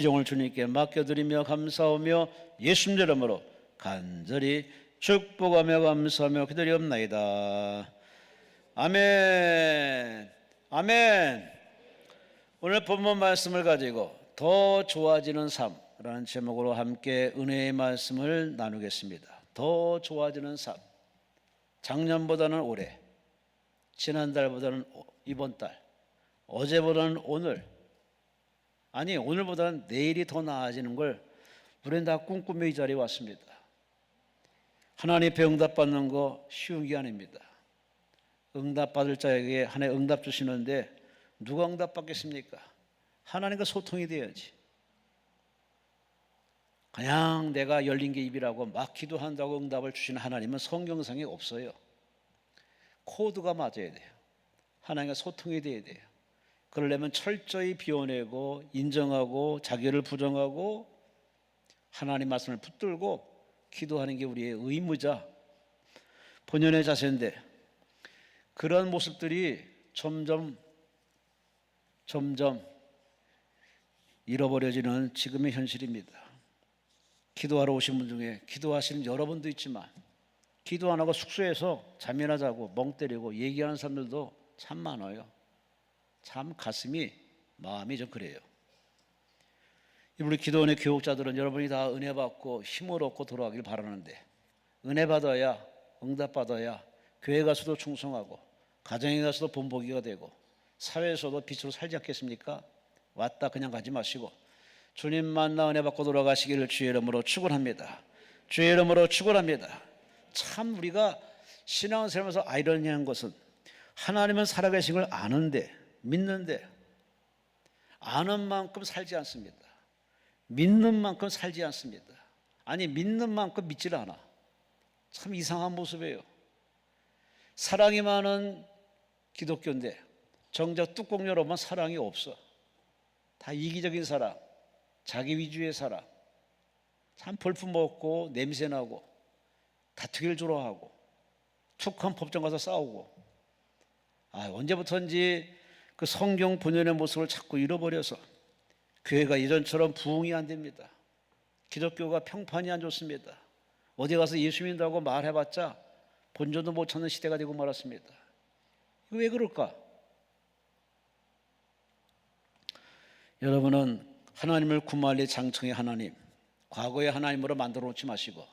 종을 주님께 맡겨드리며 감사하며 예수님 이름으로 간절히 축복하며 감사하며 기도리옵나이다. 아멘. 아멘. 오늘 본문 말씀을 가지고 더 좋아지는 삶이라는 제목으로 함께 은혜의 말씀을 나누겠습니다. 더 좋아지는 삶. 작년보다는 올해, 지난달보다는 이번 달, 어제보다는 오늘, 아니 오늘보다는 내일이 더 나아지는 걸 우리는 다 꿈꾸며 이 자리에 왔습니다. 하나님께 응답받는 거 쉬운 게 아닙니다. 응답받을 자에게 하나님 응답 주시는데 누가 응답받겠습니까? 하나님과 소통이 돼야지. 그냥 내가 열린 게 입이라고 막 기도한다고 응답을 주시는 하나님은 성경상에 없어요. 코드가 맞아야 돼요. 하나님과 소통이 돼야 돼요. 그러려면 철저히 비워내고 인정하고 자기를 부정하고 하나님 말씀을 붙들고 기도하는 게 우리의 의무자 본연의 자세인데, 그런 모습들이 점점 잃어버려지는 지금의 현실입니다. 기도하러 오신 분 중에 기도하시는 여러분도 있지만 기도 안 하고 숙소에서 잠이나 자고 멍 때리고 얘기하는 사람들도 참 많아요. 참 가슴이 마음이 좀 그래요. 우리 기도원의 교육자들은 여러분이 다 은혜 받고 힘을 얻고 돌아가길 바라는데, 은혜 받아야 응답 받아야 교회 가서도 충성하고 가정에 가서도 본보기가 되고 사회에서도 빛으로 살지 않겠습니까? 왔다 그냥 가지 마시고 주님 만나 은혜 받고 돌아가시기를 주의 이름으로 축원합니다. 주의 이름으로 축원합니다. 참 우리가 신앙생활에서 아이러니한 것은 하나님은 살아계신 걸 아는데, 믿는데 아는 만큼 살지 않습니다. 믿는 만큼 살지 않습니다. 아니 믿는 만큼 믿질 않아. 참 이상한 모습이에요. 사랑이 많은 기독교인데 정작 뚜껑 열어보면 사랑이 없어. 다 이기적인 사랑, 자기 위주의 사랑, 참 볼품없고 냄새나고 다투기를 좋아하고 툭한 법정 가서 싸우고, 언제부터인지 그 성경 본연의 모습을 자꾸 잃어버려서 교회가 예전처럼 부흥이 안 됩니다. 기독교가 평판이 안 좋습니다. 어디 가서 예수 믿는다고 말해봤자 본전도 못 찾는 시대가 되고 말았습니다. 이거 왜 그럴까? 여러분은 하나님을 구말리 장청의 하나님, 과거의 하나님으로 만들어 놓지 마시고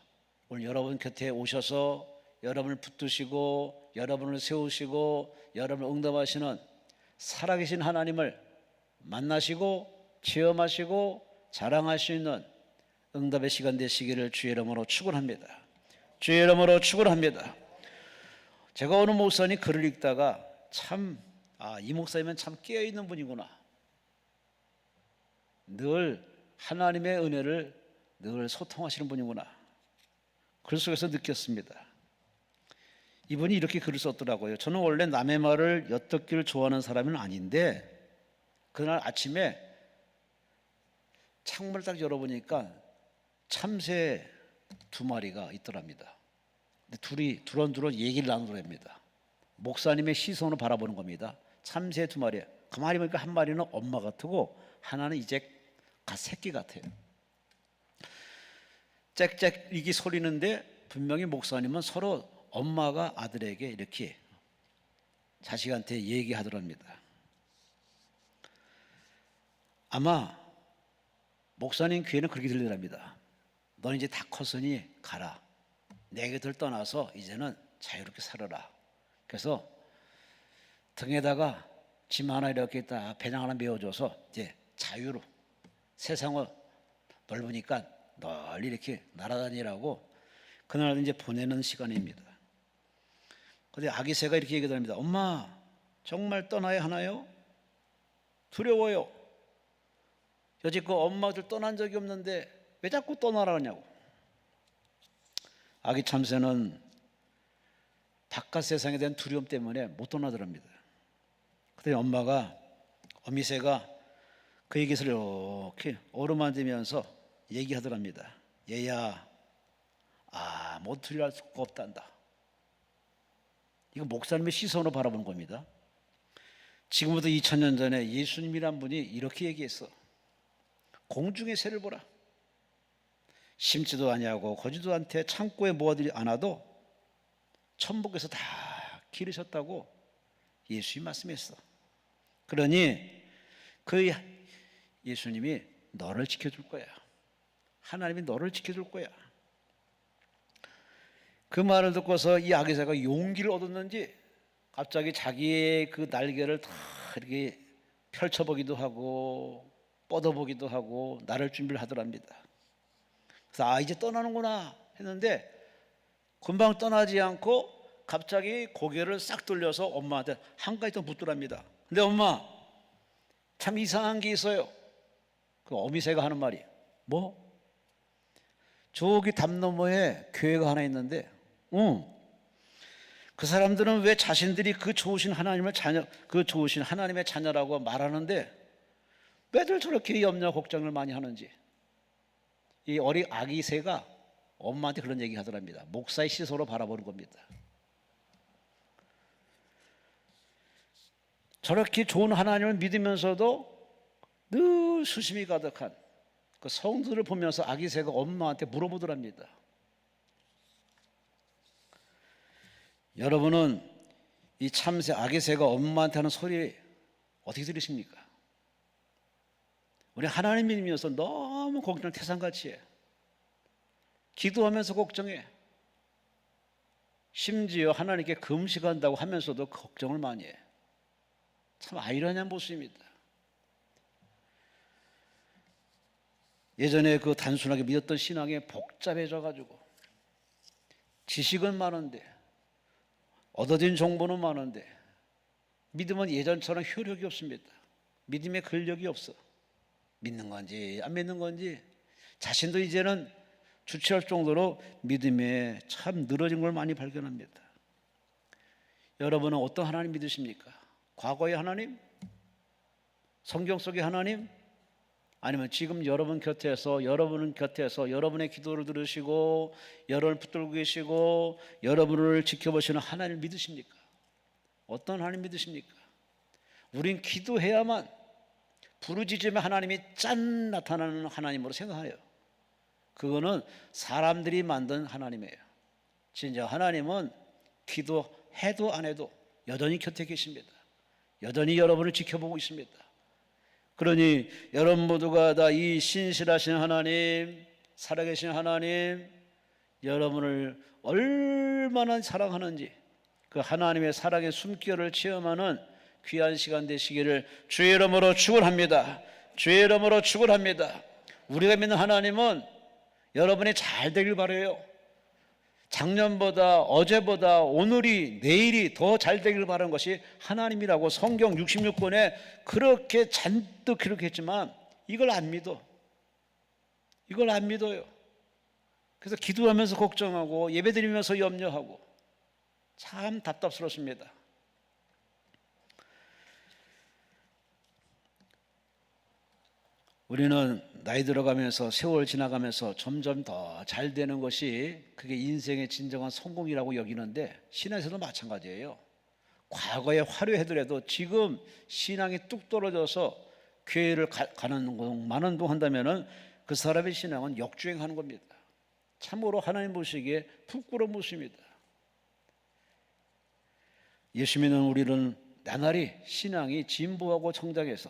오늘 여러분 곁에 오셔서 여러분을 붙드시고 여러분을 세우시고 여러분을 응답하시는 살아계신 하나님을 만나시고 체험하시고 자랑할 수 있는 응답의 시간 되시기를 주의 이름으로 축원합니다. 주의 이름으로 축원합니다. 제가 어느 목사님 글을 읽다가 참, 이 목사님은 참 깨어있는 분이구나. 늘 하나님의 은혜를 늘 소통하시는 분이구나. 글 속에서 느꼈습니다. 이분이 이렇게 글을 썼더라고요. 저는 원래 남의 말을 엿듣기를 좋아하는 사람은 아닌데 그날 아침에 창문을 딱 열어보니까 참새 2마리가 있더랍니다. 둘이 두런두런 얘기를 나누더랍니다. 목사님의 시선으로 바라보는 겁니다. 참새 2마리. 가만히 보니까 한 마리는 엄마 같고 하나는 이제 새끼 같아요. 짹짹 이게 소리는데 분명히 목사님은 서로 엄마가 아들에게 이렇게 자식한테 얘기하더랍니다. 아마 목사님 귀에는 그렇게 들리더랍니다. 넌 이제 다 컸으니 가라. 내 곁을 떠나서 이제는 자유롭게 살아라. 그래서 등에다가 짐 하나 이렇게 딱 배낭 하나 메워줘서 이제 자유로 세상을 넓으니까 널리 이렇게 날아다니라고 그날 이제 보내는 시간입니다. 근데 아기 새가 이렇게 얘기합니다. 엄마, 정말 떠나야 하나요? 두려워요. 여지껏 엄마들 떠난 적이 없는데 왜 자꾸 떠나라냐고. 아기 참새는 바깥 세상에 대한 두려움 때문에 못 떠나더랍니다. 그때 엄마가, 어미새가 그의 깃을 이렇게 어루만지면서 얘기하더랍니다. 얘야, 못 두려워할 수가 없단다. 이거 목사님의 시선으로 바라보는 겁니다. 지금부터 2000년 전에 예수님이란 분이 이렇게 얘기했어. 공중의 새를 보라. 심지도 아니하고 거지도 않되 창고에 모아두지 않아도 천부께서 다 기르셨다고 예수님이 말씀했어. 그러니 그 예수님이 너를 지켜줄 거야. 하나님이 너를 지켜줄 거야. 그 말을 듣고서 이 아기새가 용기를 얻었는지 갑자기 자기의 그 날개를 다 이렇게 펼쳐보기도 하고 뻗어보기도 하고 나를 준비를 하더랍니다. 그래서 이제 떠나는구나 했는데 금방 떠나지 않고 갑자기 고개를 싹 돌려서 엄마한테 한 가지 더 묻더랍니다. 근데 엄마, 참 이상한 게 있어요. 그 어미새가 하는 말이 뭐? 저기 담 너머에 교회가 하나 있는데 그 사람들은 왜 자신들이 그 좋으신 하나님의 자녀라고 말하는데 왜들 저렇게 염려 걱정을 많이 하는지. 이 어린 아기 새가 엄마한테 그런 얘기 하더랍니다. 목사의 시선으로 바라보는 겁니다. 저렇게 좋은 하나님을 믿으면서도 늘 수심이 가득한 그 성도들을 보면서 아기 새가 엄마한테 물어보더랍니다. 여러분은 이 참새 아기 새가 엄마한테 하는 소리 어떻게 들으십니까? 우리 하나님 믿으면서 너무 걱정을 태산같이 해. 기도하면서 걱정해. 심지어 하나님께 금식한다고 하면서도 걱정을 많이 해. 참 아이러니한 모습입니다. 예전에 그 단순하게 믿었던 신앙이 복잡해져 가지고 지식은 많은데 얻어진 정보는 많은데 믿음은 예전처럼 효력이 없습니다. 믿음의 근력이 없어. 믿는 건지 안 믿는 건지 자신도 이제는 주체할 정도로 믿음에 참 늘어진 걸 많이 발견합니다. 여러분은 어떤 하나님 믿으십니까? 과거의 하나님? 성경 속의 하나님? 아니면 지금 여러분의 곁에서 여러분의 기도를 들으시고 여러분을 붙들고 계시고 여러분을 지켜보시는 하나님을 믿으십니까? 어떤 하나님 믿으십니까? 우린 기도해야만 부르짖으면 하나님이 짠 나타나는 하나님으로 생각해요. 그거는 사람들이 만든 하나님이에요. 진짜 하나님은 기도해도 안 해도 여전히 곁에 계십니다. 여전히 여러분을 지켜보고 있습니다. 그러니 여러분 모두가 다 이 신실하신 하나님, 살아계신 하나님, 여러분을 얼마나 사랑하는지 그 하나님의 사랑의 숨결을 체험하는 귀한 시간 되시기를 주의 이름으로 축원합니다. 주의 이름으로 축원합니다. 우리가 믿는 하나님은 여러분이 잘 되길 바라요. 작년보다 어제보다 오늘이 내일이 더 잘 되길 바라는 것이 하나님이라고 성경 66권에 그렇게 잔뜩 기록했지만 이걸 안 믿어. 이걸 안 믿어요. 그래서 기도하면서 걱정하고 예배드리면서 염려하고 참 답답스럽습니다. 우리는 나이 들어가면서 세월 지나가면서 점점 더 잘 되는 것이 그게 인생의 진정한 성공이라고 여기는데 신앙에서도 마찬가지예요. 과거에 화려하더라도 지금 신앙이 뚝 떨어져서 교회를 가는 동 마는 동 한다면은 그 사람의 신앙은 역주행하는 겁니다. 참으로 하나님 보시기에 부끄러운 모습입니다. 예수 믿는 우리는 나날이 신앙이 진보하고 성장해서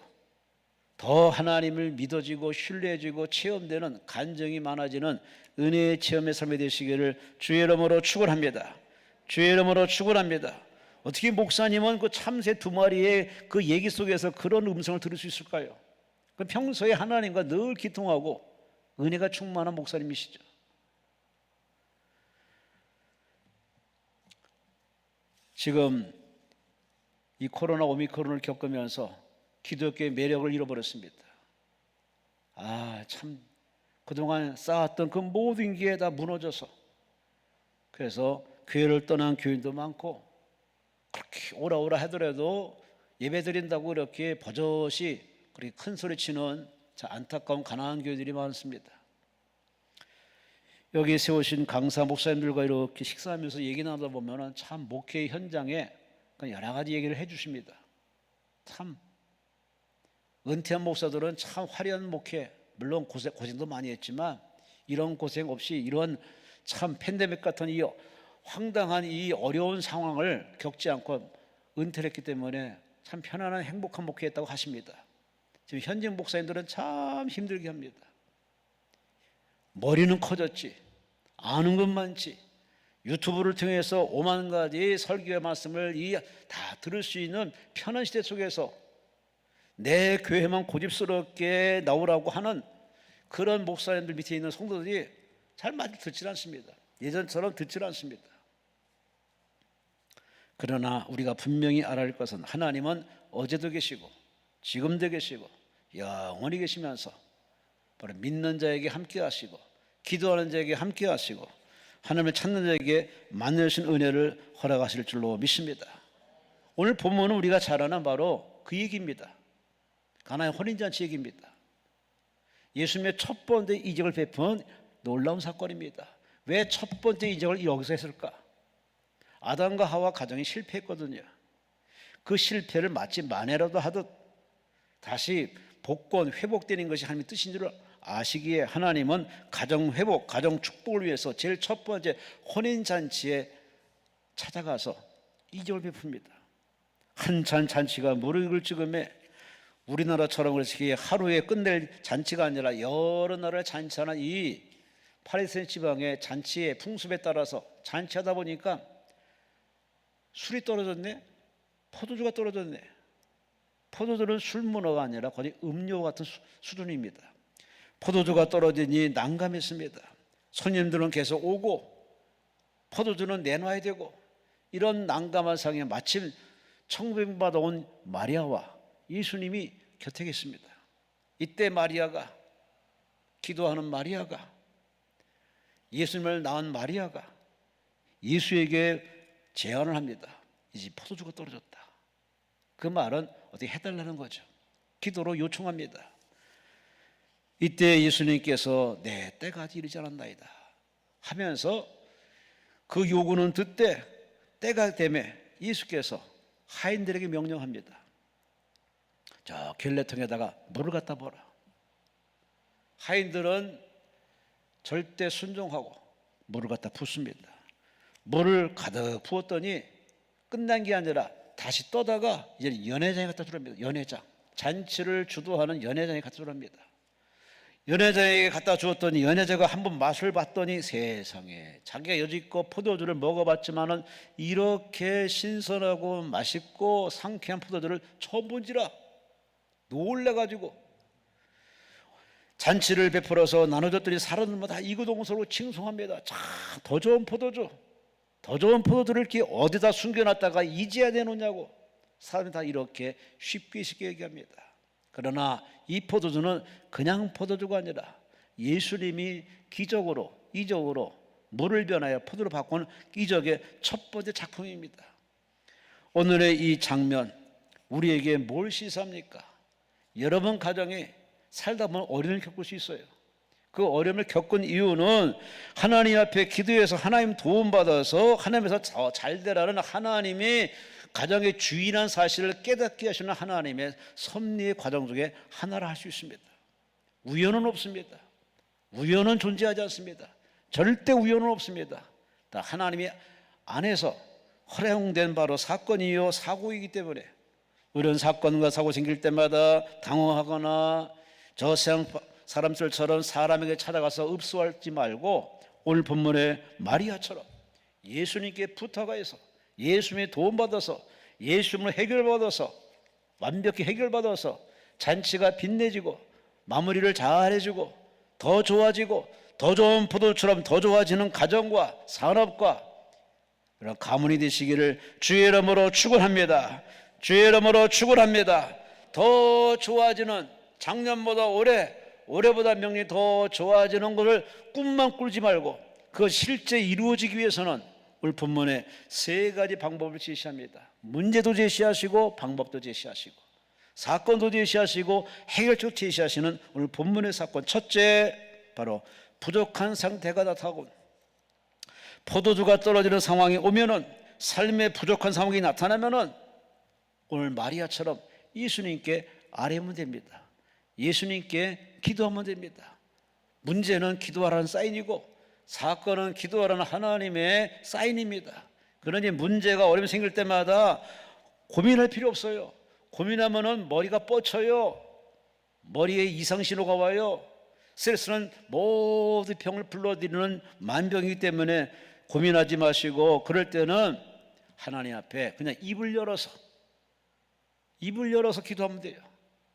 더 하나님을 믿어지고 신뢰해지고 체험되는 간증이 많아지는 은혜의 체험의 삶이 되시기를 주의 이름으로 축원합니다. 주의 이름으로 축원합니다. 어떻게 목사님은 그 참새 두 마리의 그 얘기 속에서 그런 음성을 들을 수 있을까요? 그 평소에 하나님과 늘 기통하고 은혜가 충만한 목사님이시죠. 지금 이 코로나 오미크론을 겪으면서 기독교의 매력을 잃어버렸습니다. 참 그동안 쌓았던 그 모든 게 다 무너져서 그래서 교회를 떠난 교인도 많고 그렇게 오라오라 하더라도 예배 드린다고 이렇게 버젓이 그렇게 큰 소리 치는 안타까운 가난한 교회들이 많습니다. 여기 세우신 강사 목사님들과 이렇게 식사하면서 얘기 나누다 보면 참 목회 현장에 여러 가지 얘기를 해주십니다. 참 은퇴한 목사들은 참 화려한 목회 물론 고생도 많이 했지만 이런 고생 없이 이런 참 팬데믹 같은 이 황당한 이 어려운 상황을 겪지 않고 은퇴를 했기 때문에 참 편안한 행복한 목회했다고 하십니다. 지금 현직 목사님들은 참 힘들게 합니다. 머리는 커졌지, 아는 것 많지, 유튜브를 통해서 5만 가지 설교의 말씀을 다 들을 수 있는 편한 시대 속에서 내 교회만 고집스럽게 나오라고 하는 그런 목사님들 밑에 있는 성도들이 잘 말을 듣질 않습니다. 예전처럼 듣질 않습니다. 그러나 우리가 분명히 알아야 할 것은 하나님은 어제도 계시고 지금도 계시고 영원히 계시면서 바로 믿는 자에게 함께 하시고 기도하는 자에게 함께 하시고 하나님을 찾는 자에게 만나신 은혜를 허락하실 줄로 믿습니다. 오늘 본문은 우리가 잘 아는 바로 그 얘기입니다. 가나의 혼인잔치 얘기입니다. 예수님의 첫 번째 이적을 베푼 놀라운 사건입니다. 왜 첫 번째 이적을 여기서 했을까? 아담과 하와 가정이 실패했거든요. 그 실패를 마치 만회라도 하듯 다시 복권, 회복되는 것이 하나님의 뜻인 줄 아시기에 하나님은 가정 회복, 가정 축복을 위해서 제일 첫 번째 혼인잔치에 찾아가서 이적을 베풉니다. 한참 잔치가 무르익을 즈음에 우리나라처럼 그렇게 하루에 끝낼 잔치가 아니라 여러 나라를 잔치하는 이 팔레스타인 지방의 잔치의 풍습에 따라서 잔치하다 보니까 술이 떨어졌네, 포도주가 떨어졌네. 포도주는 술 문화가 아니라 거의 음료 같은 수준입니다. 포도주가 떨어지니 난감했습니다. 손님들은 계속 오고 포도주는 내놔야 되고 이런 난감한 상황에 마침 청빙받아 온 마리아와 예수님이 곁에 계십니다. 이때 마리아가, 기도하는 마리아가, 예수님을 낳은 마리아가 예수에게 제안을 합니다. 이제 포도주가 떨어졌다. 그 말은 어떻게 해달라는 거죠. 기도로 요청합니다. 이때 예수님께서 내 때가 아직 이르지 않았나이다 하면서 그 요구는 듣되 때가 되매 예수께서 하인들에게 명령합니다. 저 결례통에다가 물을 갖다 부어라. 하인들은 절대 순종하고 물을 갖다 붓습니다. 물을 가득 부었더니 끝난 게 아니라 다시 떠다가 이제 연회장에 갖다 주랍니다. 연회장, 잔치를 주도하는 연회장에 갖다 주랍니다. 연회장에 갖다 주었더니 연회자가 한번 맛을 봤더니 세상에 자기가 여지껏 포도주를 먹어봤지만은 이렇게 신선하고 맛있고 상쾌한 포도주를 처음 본지라 놀래가지고 잔치를 베풀어서 나눠줬더니 사람들마다 이구동성으로 칭송합니다. 자, 더 좋은 포도주, 더 좋은 포도주를 이렇게 어디다 숨겨놨다가 이제야 내놓냐고 사람이 다 이렇게 쉽게 얘기합니다. 그러나 이 포도주는 그냥 포도주가 아니라 예수님이 기적으로, 이적으로 물을 변하여 포도로 바꾼 이적의 첫 번째 작품입니다. 오늘의 이 장면 우리에게 뭘 시사합니까? 여러분 가정에 살다 보면 어려움을 겪을 수 있어요. 그 어려움을 겪은 이유는 하나님 앞에 기도해서 하나님 도움받아서 하나님에서 더 잘 되라는 하나님의 가정의 주인한 사실을 깨닫게 하시는 하나님의 섭리의 과정 중에 하나를 할 수 있습니다. 우연은 없습니다. 우연은 존재하지 않습니다. 절대 우연은 없습니다. 다 하나님의 안에서 허용된 바로 사건이요 사고이기 때문에 이런 사건과 사고 생길 때마다 당황하거나 저 세상 사람들처럼 사람에게 찾아가서 읍소하지 말고 오늘 본문의 마리아처럼 예수님께 부탁해서 예수님의 도움받아서 예수님을 해결받아서 완벽히 해결받아서 잔치가 빛내지고 마무리를 잘 해주고 더 좋아지고 더 좋은 포도처럼 더 좋아지는 가정과 산업과 그런 가문이 되시기를 주의 이름으로 축원합니다. 주의 이름으로 축원합니다. 더 좋아지는 작년보다 올해보다 명령이 더 좋아지는 것을 꿈만 꾸지 말고 그 실제 이루어지기 위해서는 오늘 본문에 세 가지 방법을 제시합니다. 문제도 제시하시고 방법도 제시하시고 사건도 제시하시고 해결책 제시하시는 오늘 본문의 사건. 첫째, 바로 부족한 상태가 나타나고 포도주가 떨어지는 상황이 오면은 삶의 부족한 상황이 나타나면은 오늘 마리아처럼 예수님께 아뢰면 됩니다. 예수님께 기도하면 됩니다. 문제는 기도하라는 사인이고 사건은 기도하라는 하나님의 사인입니다. 그러니 문제가 어려움이 생길 때마다 고민할 필요 없어요. 고민하면은 머리가 뻗쳐요. 머리에 이상신호가 와요. 스트레스는 모든 병을 불러들이는 만병이기 때문에 고민하지 마시고, 그럴 때는 하나님 앞에 그냥 입을 열어서 기도하면 돼요.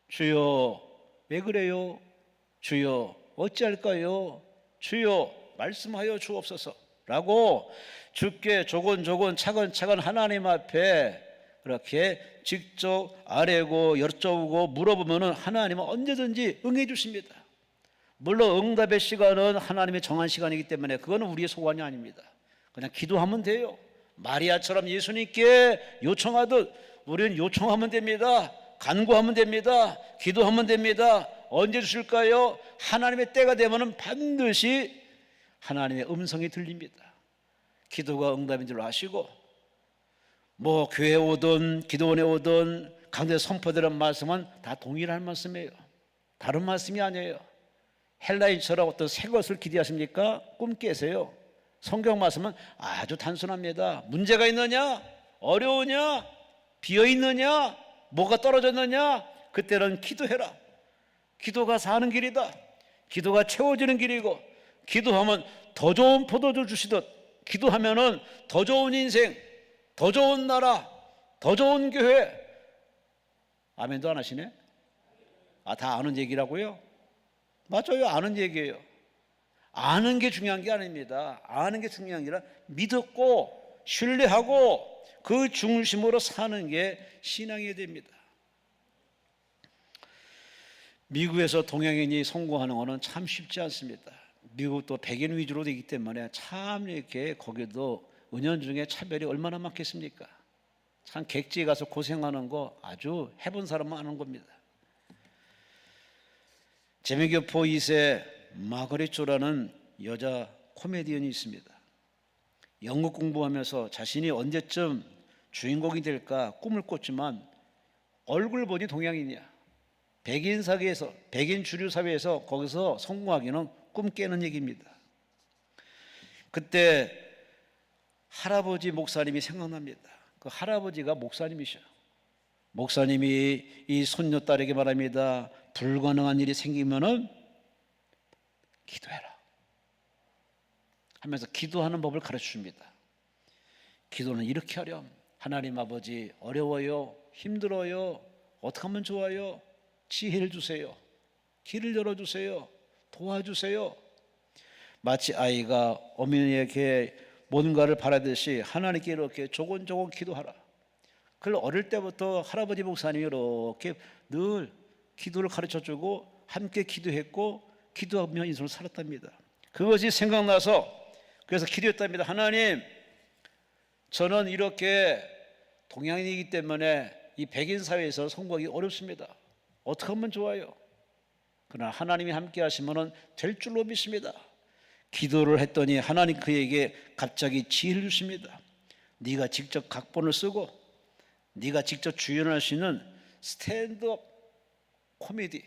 주여 왜 그래요? 주여 어찌할까요? 주여 말씀하여 주옵소서 라고 주께 조곤조곤 차근차근 하나님 앞에 그렇게 직접 아뢰고 여쭤보고 물어보면 하나님은 언제든지 응해 주십니다. 물론 응답의 시간은 하나님의 정한 시간이기 때문에 그거는 우리의 소관이 아닙니다. 그냥 기도하면 돼요. 마리아처럼 예수님께 요청하듯 우리는 요청하면 됩니다. 간구하면 됩니다. 기도하면 됩니다. 언제 주실까요? 하나님의 때가 되면 반드시 하나님의 음성이 들립니다. 기도가 응답인 줄 아시고, 뭐 교회 오든 기도원에 오든 강대 선포되는 말씀은 다 동일한 말씀이에요. 다른 말씀이 아니에요. 헬라인처럼 어떤 새 것을 기대하십니까? 꿈 깨세요. 성경 말씀은 아주 단순합니다. 문제가 있느냐? 어려우냐? 비어있느냐? 뭐가 떨어졌느냐? 그때는 기도해라. 기도가 사는 길이다. 기도가 채워지는 길이고, 기도하면 더 좋은 포도주 주시듯 기도하면은 더 좋은 인생, 더 좋은 나라, 더 좋은 교회. 아멘도 안 하시네? 다 아는 얘기라고요? 맞아요. 아는 얘기예요. 아는 게 중요한 게 아닙니다. 아는 게 중요한 게 아니라 믿었고 신뢰하고 그 중심으로 사는 게 신앙이 됩니다. 미국에서 동양인이 성공하는 것은 참 쉽지 않습니다. 미국도 백인 위주로 되기 때문에 참 이렇게 거기도 은연중에 차별이 얼마나 많겠습니까? 참 객지에 가서 고생하는 거 아주 해본 사람만 아는 겁니다. 재미교포 2세 마거릿 조라는 여자 코미디언이 있습니다. 영국 공부하면서 자신이 언제쯤 주인공이 될까 꿈을 꿨지만 얼굴 보니 동양인이야. 백인 사회에서, 백인 주류 사회에서 거기서 성공하기는 꿈 깨는 얘기입니다. 그때 할아버지 목사님이 생각납니다. 그 할아버지가 목사님이셔. 목사님이 이 손녀딸에게 말합니다. 불가능한 일이 생기면은 기도해라 하면서 기도하는 법을 가르쳐 줍니다. 기도는 이렇게 하렴. 하나님 아버지, 어려워요, 힘들어요, 어떻게 하면 좋아요? 지혜를 주세요. 길을 열어주세요. 도와주세요. 마치 아이가 어머니에게 뭔가를 바라듯이 하나님께 이렇게 조곤조곤 기도하라. 그걸 어릴 때부터 할아버지 목사님이 이렇게 늘 기도를 가르쳐주고 함께 기도했고 기도하며 인생을 살았답니다. 그것이 생각나서 그래서 기도했답니다. 하나님, 저는 이렇게 동양인이기 때문에 이 백인 사회에서 성공하기 어렵습니다. 어떻게 하면 좋아요? 그러나 하나님이 함께 하시면 될 줄로 믿습니다. 기도를 했더니 하나님 그에게 갑자기 지혜를 주십니다. 네가 직접 각본을 쓰고 네가 직접 주연할 수 있는 스탠드업 코미디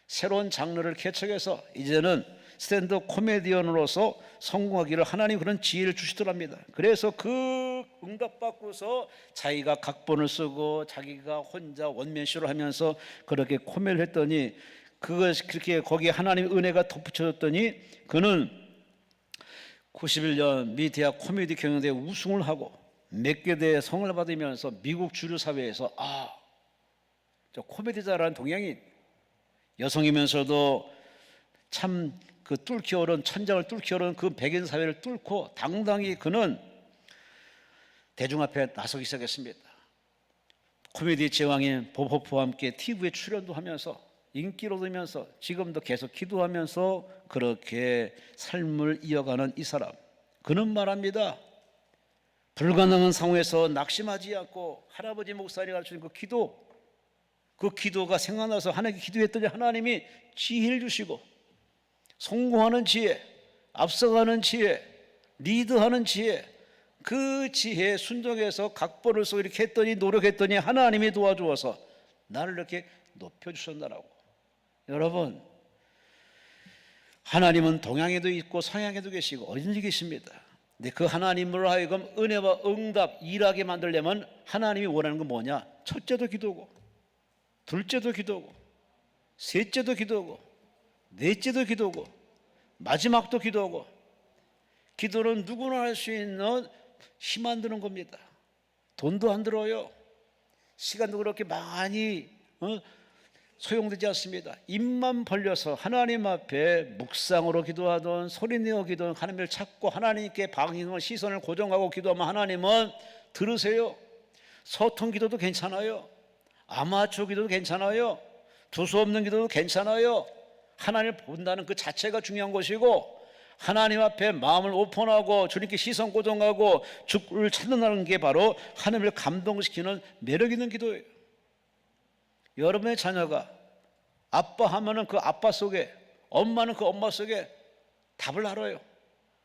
새로운 장르를 개척해서 이제는 스탠드업 코미디언으로서 성공하기를 하나님 그런 지혜를 주시더랍니다. 그래서 그 응답받고서 자기가 각본을 쓰고 자기가 혼자 원맨쇼를 하면서 그렇게 코미디를 했더니 그것이 그렇게 거기에 하나님의 은혜가 덧붙여졌더니 그는 91년 미 대학 코미디 경연대회 우승을 하고 몇 개 대회 성을 받으면서 미국 주류 사회에서 저 코미디 잘하는 동양인 여성이면서도 참 그 뚫기 어려운 천장을 뚫기 어려운 그 백인 사회를 뚫고 당당히 그는 대중 앞에 나서기 시작했습니다. 코미디 제왕인 법 호프와 함께 TV에 출연도 하면서 인기를 얻으면서 지금도 계속 기도하면서 그렇게 삶을 이어가는 이 사람, 그는 말합니다. 불가능한 상황에서 낙심하지 않고 할아버지 목사님이 가르치는 그 기도가 생각나서 하나님께 기도했더니 하나님이 지혜를 주시고 성공하는 지혜, 앞서가는 지혜, 리드하는 지혜, 그 지혜에 순종해서 각본을 쓰고 이렇게 했더니 노력했더니 하나님이 도와주어서 나를 이렇게 높여주셨다라고. 여러분, 하나님은 동양에도 있고 서양에도 계시고 어디든지 계십니다. 근데 그 하나님으로 하여금 은혜와 응답 일하게 만들려면 하나님이 원하는 건 뭐냐? 첫째도 기도고, 둘째도 기도고, 셋째도 기도고, 넷째도 기도고, 마지막도 기도고. 기도는 누구나 할 수 있는 힘 안 드는 겁니다. 돈도 안 들어요. 시간도 그렇게 많이 소용되지 않습니다. 입만 벌려서 하나님 앞에 묵상으로 기도하던 소리내어 기도하는 하나님을 찾고 하나님께 방향을 시선을 고정하고 기도하면 하나님은 들으세요. 소통 기도도 괜찮아요. 아마추어 기도도 괜찮아요. 두서없는 기도도 괜찮아요. 하나님을 본다는 그 자체가 중요한 것이고, 하나님 앞에 마음을 오픈하고 주님께 시선 고정하고 주를 찾는다는 게 바로 하나님을 감동시키는 매력 있는 기도예요. 여러분의 자녀가 아빠 하면은 그 아빠 속에, 엄마는 그 엄마 속에 답을 알아요.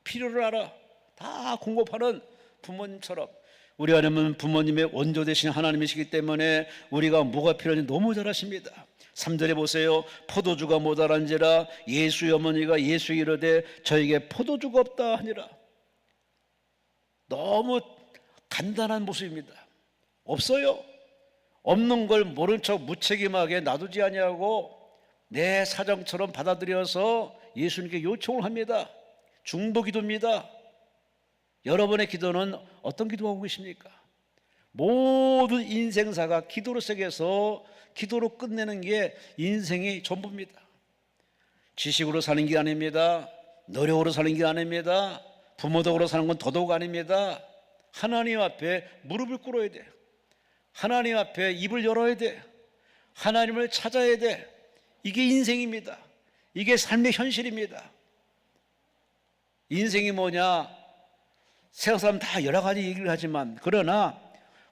필요를 알아. 다 공급하는 부모님처럼 우리 하나님은 부모님의 원조 되신 하나님이시기 때문에 우리가 뭐가 필요한지 너무 잘 아십니다. 3절에 보세요. 포도주가 모자란지라 예수의 어머니가 예수에 이르되 저에게 포도주가 없다 하니라. 너무 간단한 모습입니다. 없어요. 없는 걸 모른 척 무책임하게 놔두지 아니하고 내 사정처럼 받아들여서 예수님께 요청을 합니다. 중보 기도입니다. 여러분의 기도는 어떤 기도하고 계십니까? 모든 인생사가 기도로 시작해서 기도로 끝내는 게 인생의 전부입니다. 지식으로 사는 게 아닙니다. 노력으로 사는 게 아닙니다. 부모 덕으로 사는 건 더더욱 아닙니다. 하나님 앞에 무릎을 꿇어야 돼. 하나님 앞에 입을 열어야 돼. 하나님을 찾아야 돼. 이게 인생입니다. 이게 삶의 현실입니다. 인생이 뭐냐? 세상 사람 다 여러 가지 얘기를 하지만 그러나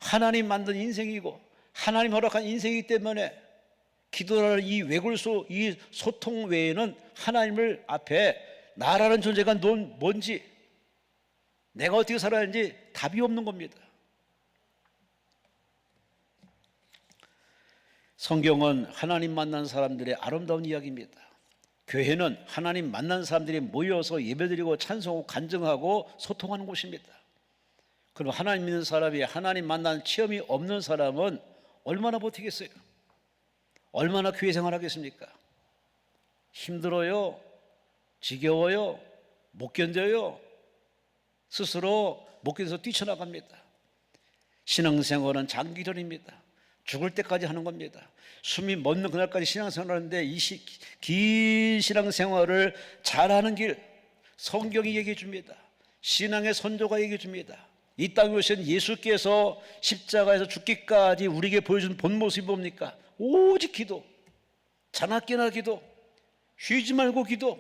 하나님 만든 인생이고 하나님 허락한 인생이기 때문에 기도라는 이 외골소, 이 소통 외에는 하나님을 앞에 나라는 존재가 뭔지, 내가 어떻게 살아야 하는지 답이 없는 겁니다. 성경은 하나님 만난 사람들의 아름다운 이야기입니다. 교회는 하나님 만난 사람들이 모여서 예배드리고 찬송하고 간증하고 소통하는 곳입니다. 그럼 하나님 믿는 사람이 하나님 만난 체험이 없는 사람은 얼마나 버티겠어요? 얼마나 교회 생활하겠습니까? 힘들어요. 지겨워요. 못 견뎌요. 스스로 못 견뎌서 뛰쳐나갑니다. 신앙생활은 장기전입니다. 죽을 때까지 하는 겁니다. 숨이 멎는 그날까지 신앙생활하는데 이 긴 신앙생활을 잘하는 길 성경이 얘기해 줍니다. 신앙의 선조가 얘기해 줍니다. 이 땅에 오신 예수께서 십자가에서 죽기까지 우리에게 보여준 본 모습이 뭡니까? 오직 기도, 자나깨나 기도, 쉬지 말고 기도.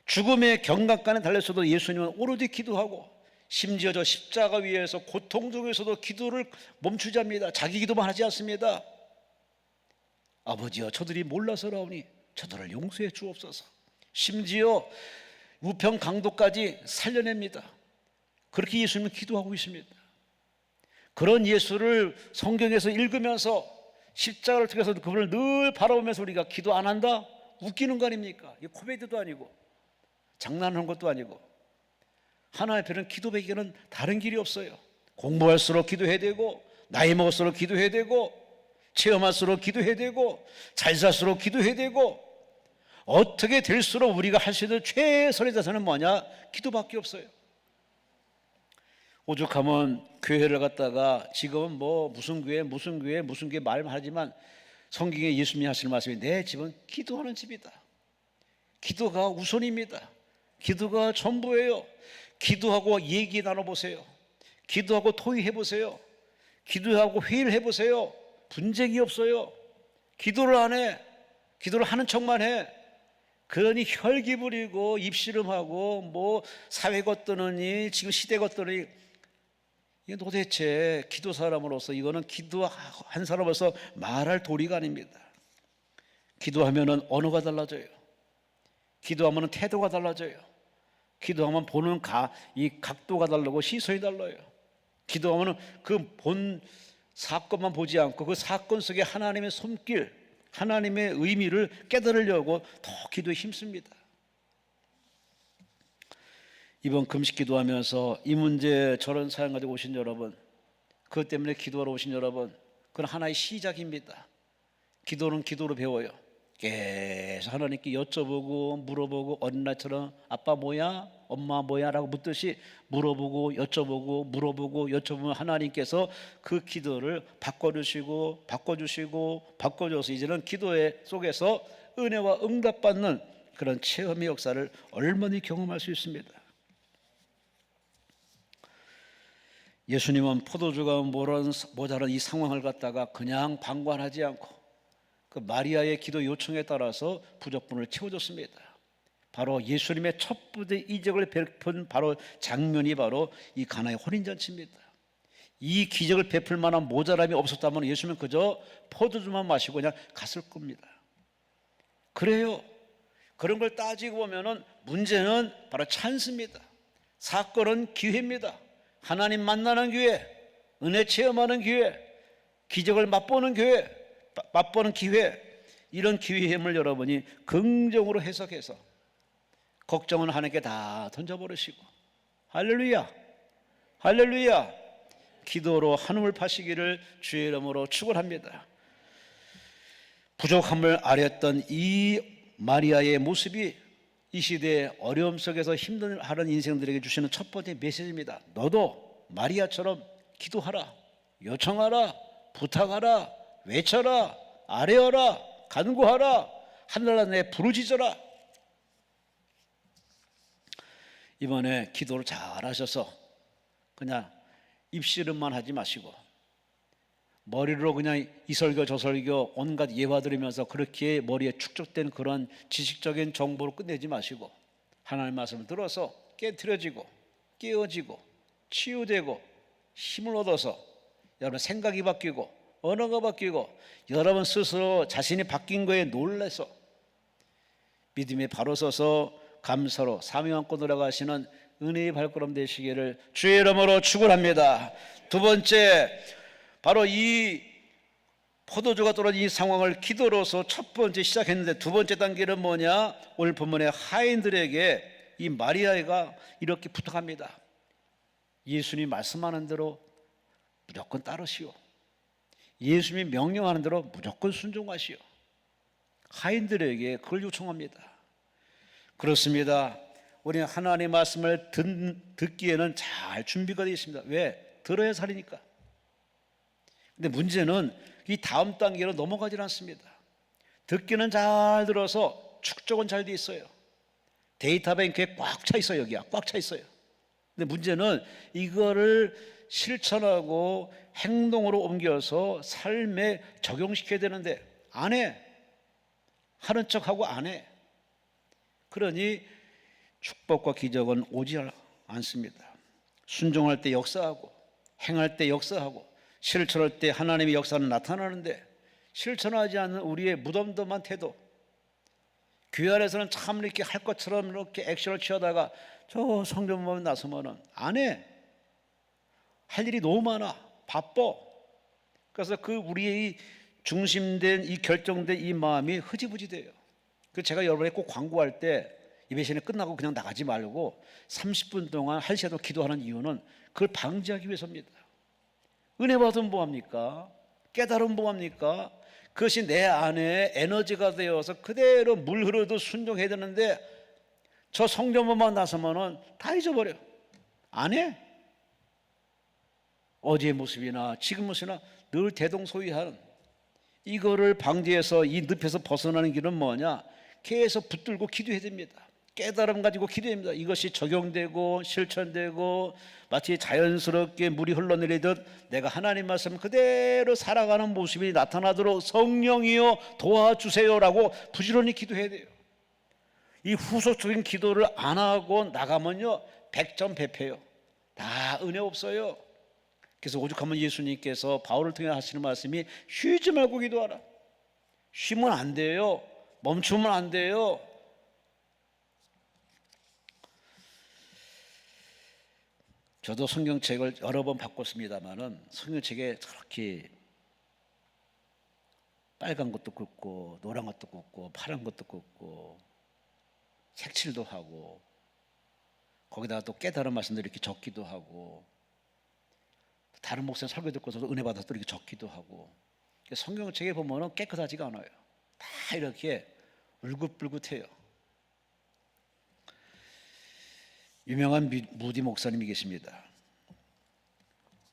죽음의 경각간에 달렸어도 예수님은 오로지 기도하고 심지어 저 십자가 위에서 고통 중에서도 기도를 멈추지 않습니다. 자기 기도만 하지 않습니다. 아버지여 저들이 몰라서라오니 저들을 용서해 주옵소서. 심지어 우편 강도까지 살려냅니다. 그렇게 예수님은 기도하고 있습니다. 그런 예수를 성경에서 읽으면서 십자가를 통해서 그분을 늘 바라보면서 우리가 기도 안 한다? 웃기는 거 아닙니까? 이게 코미디도 아니고 장난하는 것도 아니고. 하나님 앞에는 기도 배기에는 다른 길이 없어요. 공부할수록 기도해야 되고, 나이 먹을수록 기도해야 되고, 체험할수록 기도해야 되고, 잘 살수록 기도해야 되고, 어떻게 될수록 우리가 할 수 있는 최선의 자세는 뭐냐? 기도밖에 없어요. 오죽하면 교회를 갔다가 지금은 뭐 무슨 교회 말하지만 성경에 예수님이 하시는 말씀이 내 집은 기도하는 집이다. 기도가 우선입니다. 기도가 전부예요. 기도하고 얘기 나눠보세요. 기도하고 토의해보세요. 기도하고 회의를 해보세요. 분쟁이 없어요. 기도를 안 해. 기도를 하는 척만 해. 그러니 혈기 부리고 입씨름하고 뭐 사회 걷더니 지금 시대 걷더니 이게 도대체 기도 사람으로서 이거는 기도한 사람으로서 말할 도리가 아닙니다. 기도하면은 언어가 달라져요. 기도하면은 태도가 달라져요. 기도하면 보는 이 각도가 다르고 시선이 달라요. 기도하면은 그 본 사건만 보지 않고 그 사건 속에 하나님의 손길, 하나님의 의미를 깨달으려고 더 기도에 힘씁니다. 이번 금식 기도하면서 이 문제 저런 사연 가지고 오신 여러분, 그것 때문에 기도하러 오신 여러분, 그건 하나의 시작입니다. 기도는 기도로 배워요. 계속 하나님께 여쭤보고 물어보고 어린아이처럼 아빠 뭐야? 엄마 뭐야? 라고 묻듯이 물어보고 여쭤보고 물어보고 여쭤보면 하나님께서 그 기도를 바꿔주시고 바꿔줘서 이제는 기도의 속에서 은혜와 응답받는 그런 체험의 역사를 얼마나 경험할 수 있습니다. 예수님은 포도주가 모자란 이 상황을 갖다가 그냥 방관하지 않고 그 마리아의 기도 요청에 따라서 부족분을 채워줬습니다. 바로 예수님의 첫 번째 이적을 베푼 바로 장면이 바로 이 가나의 혼인잔치입니다. 이 기적을 베풀 만한 모자람이 없었다면 예수님은 그저 포도주만 마시고 그냥 갔을 겁니다. 그래요. 그런 걸 따지고 보면은 문제는 바로 찬스입니다. 사건은 기회입니다. 하나님 만나는 기회, 은혜 체험하는 기회, 기적을 맛보는 기회, 이런 기회임을 여러분이 긍정으로 해석해서 걱정은 하나님께 다 던져버리시고 할렐루야, 할렐루야, 기도로 한움을 파시기를 주의 이름으로 축원합니다. 부족함을 아뢰었던 이 마리아의 모습이 이 시대의 어려움 속에서 힘들어하는 인생들에게 주시는 첫 번째 메시지입니다. 너도 마리아처럼 기도하라, 요청하라, 부탁하라, 외쳐라, 아뢰어라, 간구하라, 하늘나라에 부르짖어라. 이번에 기도를 잘하셔서 그냥 입씨름만 하지 마시고 머리로 그냥 이 설교 저 설교 온갖 예화 들으면서 그렇게 머리에 축적된 그런 지식적인 정보로 끝내지 마시고 하나님의 말씀을 들어서 깨트려지고 깨어지고 치유되고 힘을 얻어서 여러분 생각이 바뀌고 언어가 바뀌고 여러분 스스로 자신이 바뀐 거에 놀라서 믿음에 바로 서서 감사로 사명 안고 돌아가시는 은혜의 발걸음 되시기를 주의 이름으로 축원합니다. 두 번째, 바로 이 포도주가 떨어진 이 상황을 기도로서 첫 번째 시작했는데 두 번째 단계는 뭐냐? 오늘 본문의 하인들에게 이 마리아가 이렇게 부탁합니다. 예수님이 말씀하는 대로 무조건 따르시오. 예수님이 명령하는 대로 무조건 순종하시오. 하인들에게 그걸 요청합니다. 그렇습니다. 우리는 하나님의 말씀을 듣기에는 잘 준비가 되어 있습니다. 왜? 들어야 살이니까. 근데 문제는 이 다음 단계로 넘어가질 않습니다. 듣기는 잘 들어서 축적은 잘 돼 있어요. 데이터뱅크에 꽉 차 있어요. 여기야 꽉 차 있어요. 근데 문제는 이거를 실천하고 행동으로 옮겨서 삶에 적용시켜야 되는데 안 해. 하는 척하고 안 해. 그러니 축복과 기적은 오지 않습니다. 순종할 때 역사하고 행할 때 역사하고 실천할 때 하나님의 역사는 나타나는데 실천하지 않는 우리의 무덤덤한 태도, 교회 안에서는 참 이렇게 할 것처럼 이렇게 액션을 취하다가 저 성경 보면 나서면은 안 해. 할 일이 너무 많아. 바빠. 그래서 그 우리의 중심된 이 결정된 이 마음이 흐지부지 돼요. 그 제가 여러분에게 꼭 광고할 때 이 메시지는 끝나고 그냥 나가지 말고 30분 동안 1시간도 기도하는 이유는 그걸 방지하기 위해서입니다. 은혜 받으면 뭐합니까? 깨달으면 뭐합니까? 그것이 내 안에 에너지가 되어서 그대로 물 흐르듯 순종해야 되는데 저 성경만 나서면은 다 잊어버려. 안 해. 어제의 모습이나 지금 모습이나 늘 대동소이한 이거를 방지해서 이 늪에서 벗어나는 길은 뭐냐? 계속 붙들고 기도해야 됩니다. 깨달음 가지고 기도합니다. 이것이 적용되고 실천되고 마치 자연스럽게 물이 흘러내리듯 내가 하나님 말씀 그대로 살아가는 모습이 나타나도록 성령이여 도와주세요라고 부지런히 기도해야 돼요. 이 후속적인 기도를 안 하고 나가면요 100점 배패요. 다 은혜 없어요. 그래서 오죽하면 예수님께서 바울을 통해 하시는 말씀이 쉬지 말고 기도하라. 쉬면 안 돼요. 멈추면 안 돼요. 저도 성경책을 여러 번 바꿨습니다만은 성경책에 저렇게 빨간 것도 긋고 노란 것도 긋고 파란 것도 긋고 색칠도 하고 거기다가 또 깨달은 말씀들 이렇게 적기도 하고 다른 목사님 설교 듣고서도 은혜 받아서 이렇게 적기도 하고 성경책에 보면은 깨끗하지가 않아요. 다 이렇게 울긋불긋해요. 유명한 무디 목사님이 계십니다.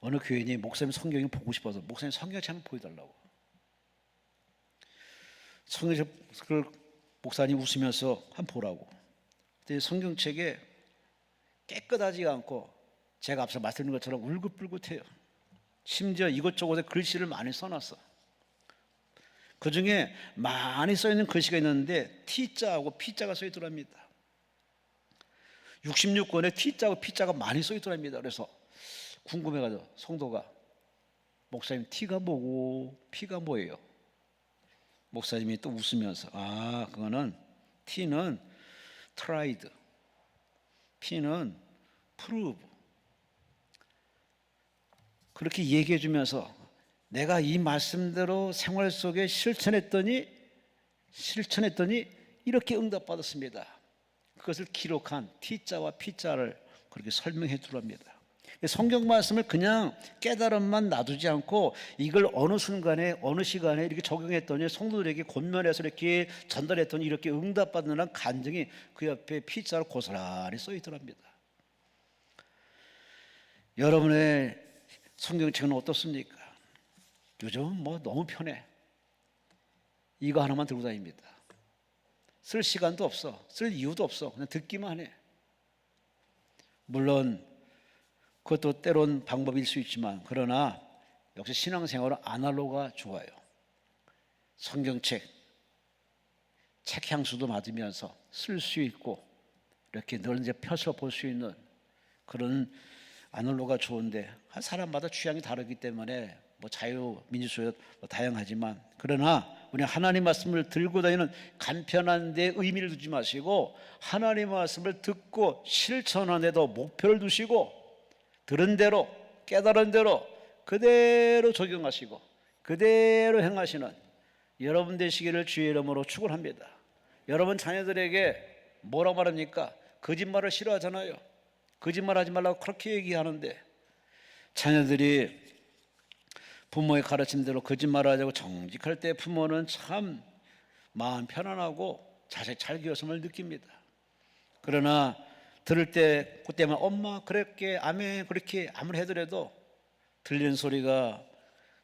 어느 교인이 목사님 성경을 보고 싶어서 목사님 성경책 한번 보여달라고. 성경책을 목사님 웃으면서 한번 보라고. 근데 성경책에 깨끗하지가 않고 제가 앞서 말씀드린 것처럼 울긋불긋해요. 심지어 이것저것에 글씨를 많이 써놨어. 그 중에 많이 써있는 글씨가 있는데 T자하고 P자가 써있더랍니다. 66권에 T자하고 P자가 많이 써있더랍니다. 그래서 궁금해가지고 성도가 목사님 T가 뭐고 P가 뭐예요? 목사님이 또 웃으면서 그거는 T는 tried, P는 prove. 그렇게 얘기해 주면서 내가 이 말씀대로 생활 속에 실천했더니 이렇게 응답받았습니다. 그것을 기록한 T자와 P자를 그렇게 설명해 주랍니다. 성경 말씀을 그냥 깨달음만 놔두지 않고 이걸 어느 순간에 어느 시간에 이렇게 적용했더니 성도들에게 권면해서 이렇게 전달했더니 이렇게 응답받는 간증이 그 옆에 P자로 고스란히 써 있더랍니다. 여러분의 성경책은 어떻습니까? 요즘은 뭐 너무 편해. 이거 하나만 들고 다닙니다. 쓸 시간도 없어. 쓸 이유도 없어. 그냥 듣기만 해. 물론 그것도 때론 방법일 수 있지만 그러나 역시 신앙생활은 아날로그가 좋아요. 성경책, 책 향수도 맞으면서 쓸 수 있고 이렇게 늘 이제 펴서 볼 수 있는 그런 아날로그가 좋은데 사람마다 취향이 다르기 때문에 뭐 자유민주주의 다양하지만 그러나 우리 하나님 말씀을 들고 다니는 간편한 데 의미를 두지 마시고 하나님 말씀을 듣고 실천하는 데도 목표를 두시고 들은 대로 깨달은 대로 그대로 적용하시고 그대로 행하시는 여러분 되시기를 주의 이름으로 축원합니다. 여러분 자녀들에게 뭐라고 말합니까? 거짓말을 싫어하잖아요. 거짓말하지 말라고 그렇게 얘기하는데 자녀들이 부모의 가르침대로 거짓말하자고 정직할 때 부모는 참 마음 편안하고 자식 잘 키웠음을 느낍니다. 그러나 들을 때 그때만 엄마 그렇게 아멘 그렇게 아무리 해더라도 들리는 소리가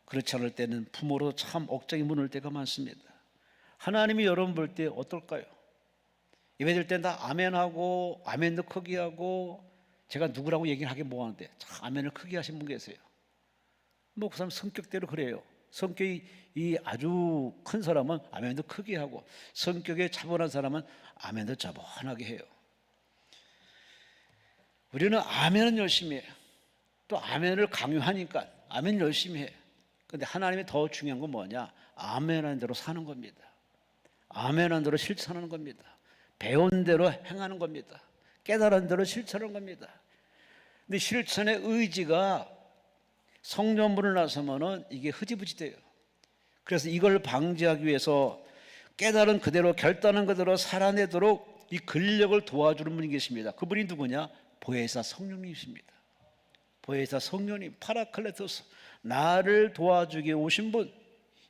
그렇지 않을 때는 부모로 참 억장이 무너질 때가 많습니다. 하나님이 여러분 볼 때 어떨까요? 예배드릴 때 다 아멘하고 아멘도 크게 하고 제가 누구라고 얘기를 하기 뭐하는데 참 아멘을 크게 하신 분 계세요. 뭐 그 사람 성격대로 그래요. 성격이 이 아주 큰 사람은 아멘도 크게 하고 성격이 차분한 사람은 아멘도 차분하게 해요. 우리는 아멘은 열심히 해. 또 아멘을 강요하니까 아멘 열심히 해. 근데 하나님이 더 중요한 건 뭐냐? 아멘하는 대로 사는 겁니다. 아멘하는 대로 실천하는 겁니다. 배운 대로 행하는 겁니다. 깨달은 대로 실천하는 겁니다. 근데 실천의 의지가 성전문을 나서면은 이게 흐지부지 돼요. 그래서 이걸 방지하기 위해서 깨달은 그대로 결단한 그대로 살아내도록 이 근력을 도와주는 분이 계십니다. 그분이 누구냐? 보혜사 성령님이십니다. 보혜사 성령님 파라클레토스 나를 도와주게 오신 분,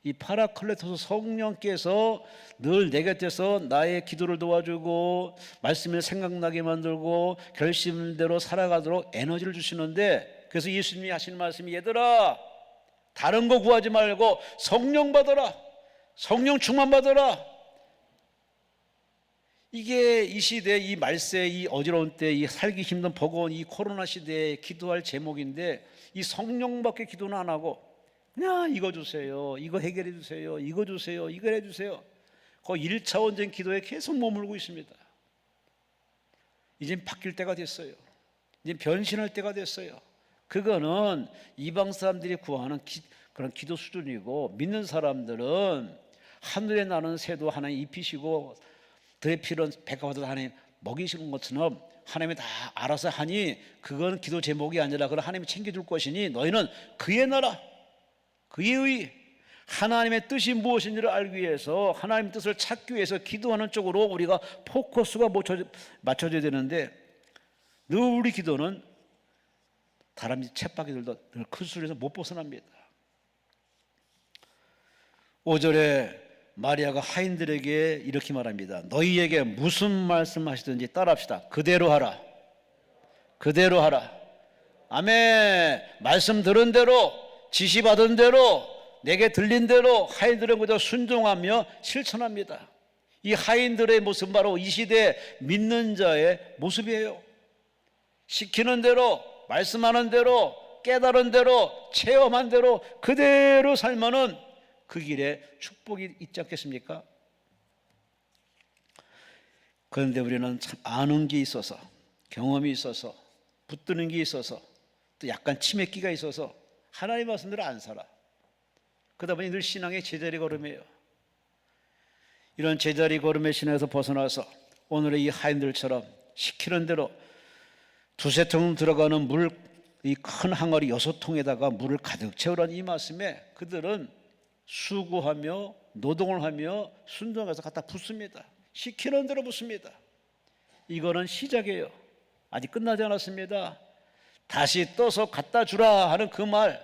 이 파라클레토스 성령께서 늘 내 곁에서 나의 기도를 도와주고 말씀을 생각나게 만들고 결심대로 살아가도록 에너지를 주시는데 그래서 예수님이 하시는 말씀이 얘들아 다른 거 구하지 말고 성령 받아라. 성령 충만 받아라. 이게 이 시대 이 말세 이 어지러운 때 이 살기 힘든 버거운 이 코로나 시대에 기도할 제목인데 이 성령밖에 기도는 안 하고 그냥 이거 주세요. 이거 해결해 주세요. 이거 주세요. 이거 해 주세요. 그 1차원적인 기도에 계속 머물고 있습니다. 이젠 바뀔 때가 됐어요. 이제 변신할 때가 됐어요. 그거는 이방 사람들이 구하는 그런 기도 수준이고 믿는 사람들은 하늘에 나는 새도 하나님 입히시고 들에 피는 백합화도 하나님 먹이시는 것처럼 하나님이 다 알아서 하니 그건 기도 제목이 아니라 그걸 하나님이 챙겨줄 것이니 너희는 그의 나라 그의 의 하나님의 뜻이 무엇인지를 알기 위해서, 하나님의 뜻을 찾기 위해서 기도하는 쪽으로 우리가 포커스가 맞춰져야 되는데, 늘 우리 기도는 다람쥐 쳇바퀴들도 늘 큰 소리에서 못 벗어납니다. 5절에 마리아가 하인들에게 이렇게 말합니다. 너희에게 무슨 말씀하시든지 따라합시다. 그대로 하라. 그대로 하라. 아멘. 말씀 들은 대로, 지시받은 대로, 내게 들린 대로 하인들은 그저 순종하며 실천합니다. 이 하인들의 모습은 바로 이 시대의 믿는 자의 모습이에요. 시키는 대로, 말씀하는 대로, 깨달은 대로, 체험한 대로 그대로 살면은 그 길에 축복이 있지 않겠습니까? 그런데 우리는 참 아는 게 있어서, 경험이 있어서, 붙드는 게 있어서, 또 약간 치맥기가 있어서 하나님 말씀대로 안 살아. 그러다 보니 늘 신앙의 제자리 걸음이에요. 이런 제자리 걸음의 신앙에서 벗어나서 오늘의 이 하인들처럼 시키는 대로 두세 통 들어가는 물, 이 큰 항아리 6통에다가 물을 가득 채우라는 이 말씀에 그들은 수고하며 노동을 하며 순종해서 갖다 붓습니다. 시키는 대로 붓습니다. 이거는 시작이에요. 아직 끝나지 않았습니다. 다시 떠서 갖다 주라 하는 그 말,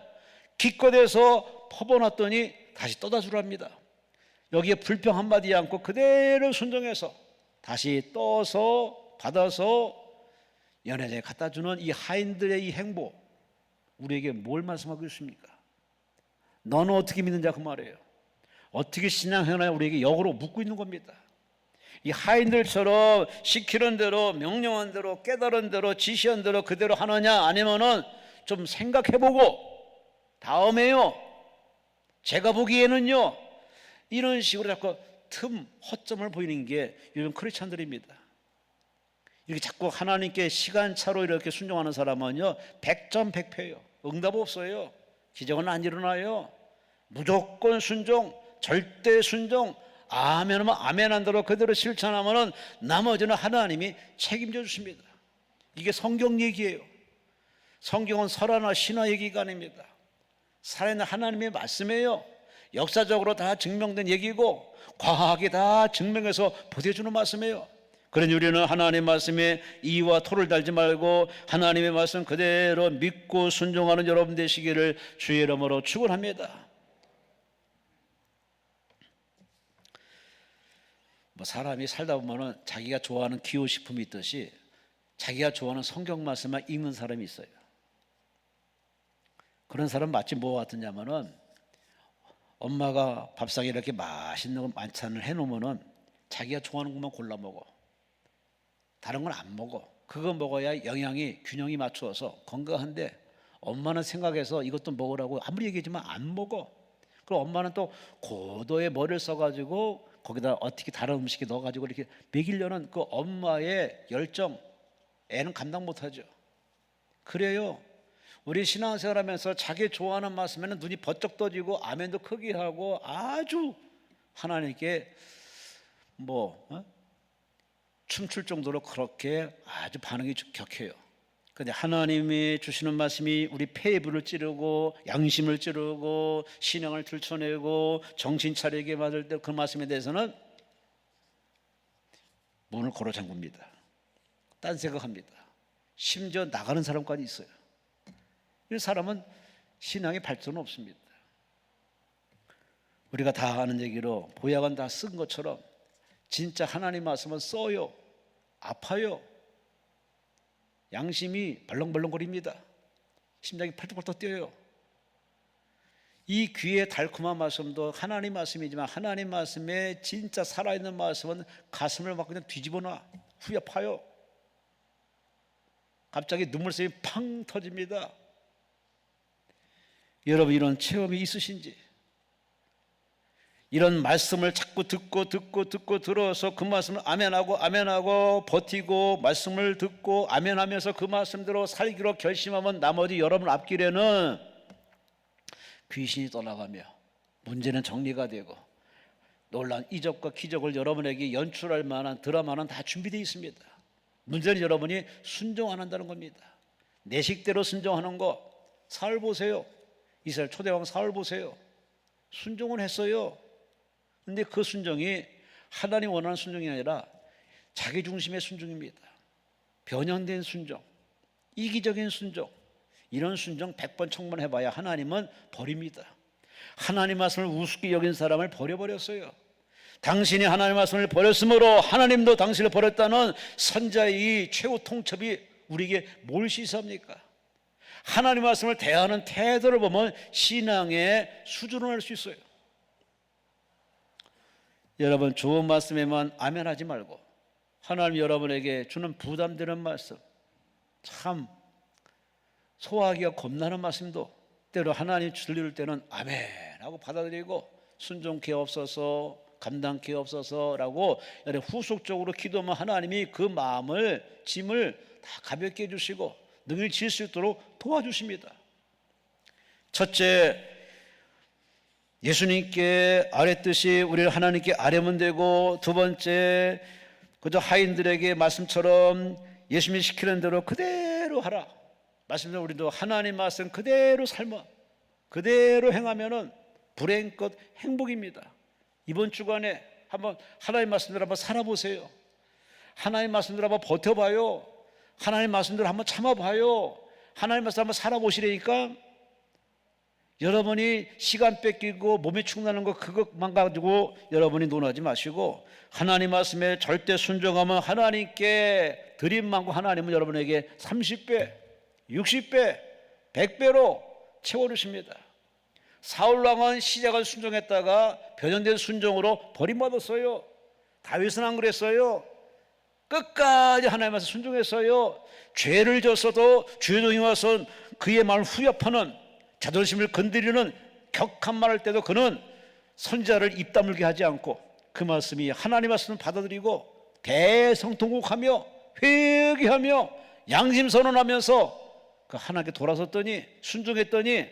기껏해서 퍼부어놨더니 다시 떠다 주랍니다. 여기에 불평 한마디 않고 그대로 순종해서 다시 떠서 받아서 연회장에 갖다 주는 이 하인들의 이 행보, 우리에게 뭘 말씀하고 있습니까? 너는 어떻게 믿느냐 그 말이에요. 어떻게 신앙생활을 우리에게 역으로 묻고 있는 겁니다. 이 하인들처럼 시키는 대로, 명령한 대로, 깨달은 대로, 지시한 대로 그대로 하느냐, 아니면은 좀 생각해보고 다음에요, 제가 보기에는요, 이런 식으로 자꾸 허점을 보이는 게 요즘 크리스찬들입니다. 이렇게 자꾸 하나님께 시간차로 이렇게 순종하는 사람은요 100점 100패예요. 응답 없어요. 기적은 안 일어나요. 무조건 순종, 절대 순종, 아멘 하면 아멘 한 대로 그대로 실천하면 나머지는 하나님이 책임져 주십니다. 이게 성경 얘기예요. 성경은 설화나 신화 얘기가 아닙니다. 살아있는 하나님의 말씀이에요. 역사적으로 다 증명된 얘기고 과학이 다 증명해서 보여주는 말씀이에요. 그러니 우리는 하나님의 말씀에 이와 토를 달지 말고 하나님의 말씀 그대로 믿고 순종하는 여러분 되시기를 주의 이름으로 축원합니다. 사람이 살다 보면은 자기가 좋아하는 기호식품이 있듯이 자기가 좋아하는 성경 말씀만 읽는 사람이 있어요. 그런 사람 마치 뭐와 같으냐면은 엄마가 밥상에 이렇게 맛있는 만찬을 해놓으면은 자기가 좋아하는 것만 골라 먹어. 다른 건 안 먹어. 그거 먹어야 영양이 균형이 맞추어서 건강한데 엄마는 생각해서 이것도 먹으라고 아무리 얘기하지만 안 먹어. 그럼 엄마는 또 고도의 머리를 써가지고 거기다 어떻게 다른 음식에 넣어가지고 이렇게 먹이려는 그 엄마의 열정, 애는 감당 못하죠. 그래요. 우리 신앙생활 하면서 자기 좋아하는 말씀에는 눈이 번쩍 떠지고 아멘도 크게 하고 아주 하나님께 춤출 정도로 그렇게 아주 반응이 격해요. 그런데 하나님이 주시는 말씀이 우리 폐에 불을 찌르고 양심을 찌르고 신앙을 들춰내고 정신 차리게 만들 때 그 말씀에 대해서는 문을 걸어 잠굽니다. 딴 생각합니다. 심지어 나가는 사람까지 있어요. 이 사람은 신앙의 발전은 없습니다. 우리가 다 아는 얘기로 보약은 다 쓴 것처럼 진짜 하나님 말씀은 써요. 아파요. 양심이 벌렁벌렁거립니다. 심장이 펄떡펄떡 뛰어요. 이 귀의 달콤한 말씀도 하나님 말씀이지만 하나님 말씀에 진짜 살아있는 말씀은 가슴을 막 그냥 뒤집어 놔. 후벼 파요. 갑자기 눈물샘이 팡 터집니다. 여러분 이런 체험이 있으신지, 이런 말씀을 자꾸 듣고 들어서 그 말씀을 아멘하고 버티고 말씀을 듣고 아멘하면서 그 말씀대로 살기로 결심하면 나머지 여러분 앞길에는 귀신이 떠나가며 문제는 정리가 되고 놀라운 이적과 기적을 여러분에게 연출할 만한 드라마는 다 준비되어 있습니다. 문제는 여러분이 순종 안 한다는 겁니다. 내 식대로 순종하는 거. 사울 보세요. 이스라엘 초대왕 사울 보세요. 순종은 했어요. 근데 그 순종이 하나님 원하는 순종이 아니라 자기 중심의 순종입니다. 변형된 순종, 이기적인 순종, 이런 순종 100번 1000번 해봐야 하나님은 버립니다. 하나님 말씀을 우습게 여긴 사람을 버려버렸어요. 당신이 하나님 말씀을 버렸으므로 하나님도 당신을 버렸다는 선자의 이 최후 통첩이 우리에게 뭘 시사합니까? 하나님 말씀을 대하는 태도를 보면 신앙의 수준을 알 수 있어요. 여러분, 좋은 말씀에만 아멘하지 말고 하나님 여러분에게 주는 부담되는 말씀, 참 소화하기가 겁나는 말씀도 때로 하나님 들릴 때는 아멘 하고 받아들이고 순종케 없어서, 감당케 없어서라고 후속적으로 기도하면 하나님이 그 마음을, 짐을 다 가볍게 해주시고 능히 질 수 있도록 도와주십니다. 첫째, 예수님께 아뢰듯이 우리를 하나님께 아뢰면 되고, 두 번째, 그저 하인들에게 말씀처럼 예수님이 시키는 대로 그대로 하라. 말씀대로 우리도 하나님 말씀 그대로 삶아 그대로 행하면은 불행껏 행복입니다. 이번 주간에 한번 하나님 말씀대로 한번 살아보세요. 하나님 말씀대로 한번 버텨봐요. 하나님 말씀대로 한번 참아봐요. 하나님 말씀 한번 살아보시라니까. 여러분이 시간 뺏기고 몸이 축나는 거 그것만 가지고 여러분이 논하지 마시고 하나님 말씀에 절대 순종하면 하나님께 드림만고 하나님은 여러분에게 30배, 60배, 100배로 채워주십니다. 사울왕은 시작은 순종했다가 변형된 순종으로 버림받았어요. 다윗은 안 그랬어요. 끝까지 하나님 말씀 순종했어요. 죄를 졌어도 주의 와서 그의 마음을 후협하는, 자존심을 건드리는 격한 말할 때도 그는 선지자를 입 다물게 하지 않고 그 말씀이 하나님 말씀을 받아들이고 대성통곡하며 회개하며 양심 선언하면서 그 하나님께 돌아섰더니, 순종했더니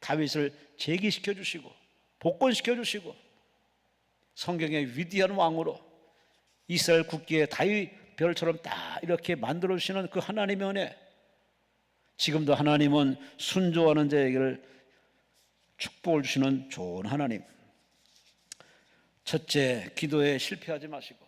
다윗을 재기시켜 주시고 복권시켜 주시고 성경의 위대한 왕으로 이스라엘 국기의 다윗 별처럼 딱 이렇게 만들어 주시는 그 하나님의 은혜, 지금도 하나님은 순종하는 자에게 축복을 주시는 좋은 하나님. 첫째, 기도에 실패하지 마시고,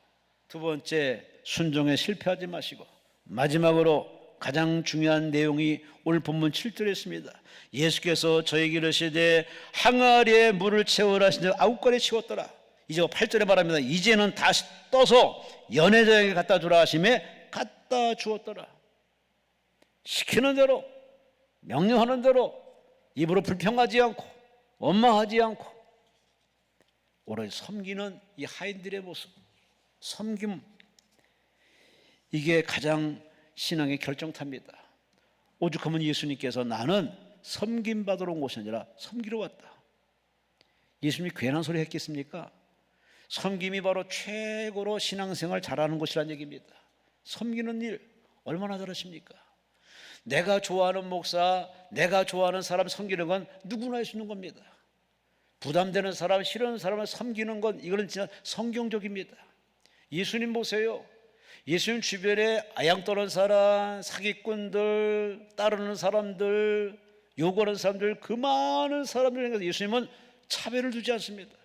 두 번째, 순종에 실패하지 마시고, 마지막으로 가장 중요한 내용이 오늘 본문 7절에 있습니다. 예수께서 저에게 이르시되 항아리에 물을 채우라 하시니 9가리 채웠더라. 이제 8절에 말합니다. 이제는 다시 떠서 연회장에게 갖다 주라 하시매 갖다 주었더라. 시키는 대로, 명령하는 대로 입으로 불평하지 않고 원망하지 않고 오로지 섬기는 이 하인들의 모습, 섬김, 이게 가장 신앙의 결정타입니다. 오죽하면 예수님께서 나는 섬김받으러 온 것이 아니라 섬기러 왔다. 예수님이 괜한 소리 했겠습니까? 섬김이 바로 최고로 신앙생활 잘하는 것이라는 얘기입니다. 섬기는 일 얼마나 잘하십니까? 내가 좋아하는 목사, 내가 좋아하는 사람 섬기는 건 누구나 할 수 있는 겁니다. 부담되는 사람, 싫어하는 사람을 섬기는 건 이거는 진짜 성경적입니다. 예수님 보세요. 예수님 주변에 아양 떠는 사람, 사기꾼들, 따르는 사람들, 요구하는 사람들, 그 많은 사람들에게 예수님은 차별을 두지 않습니다.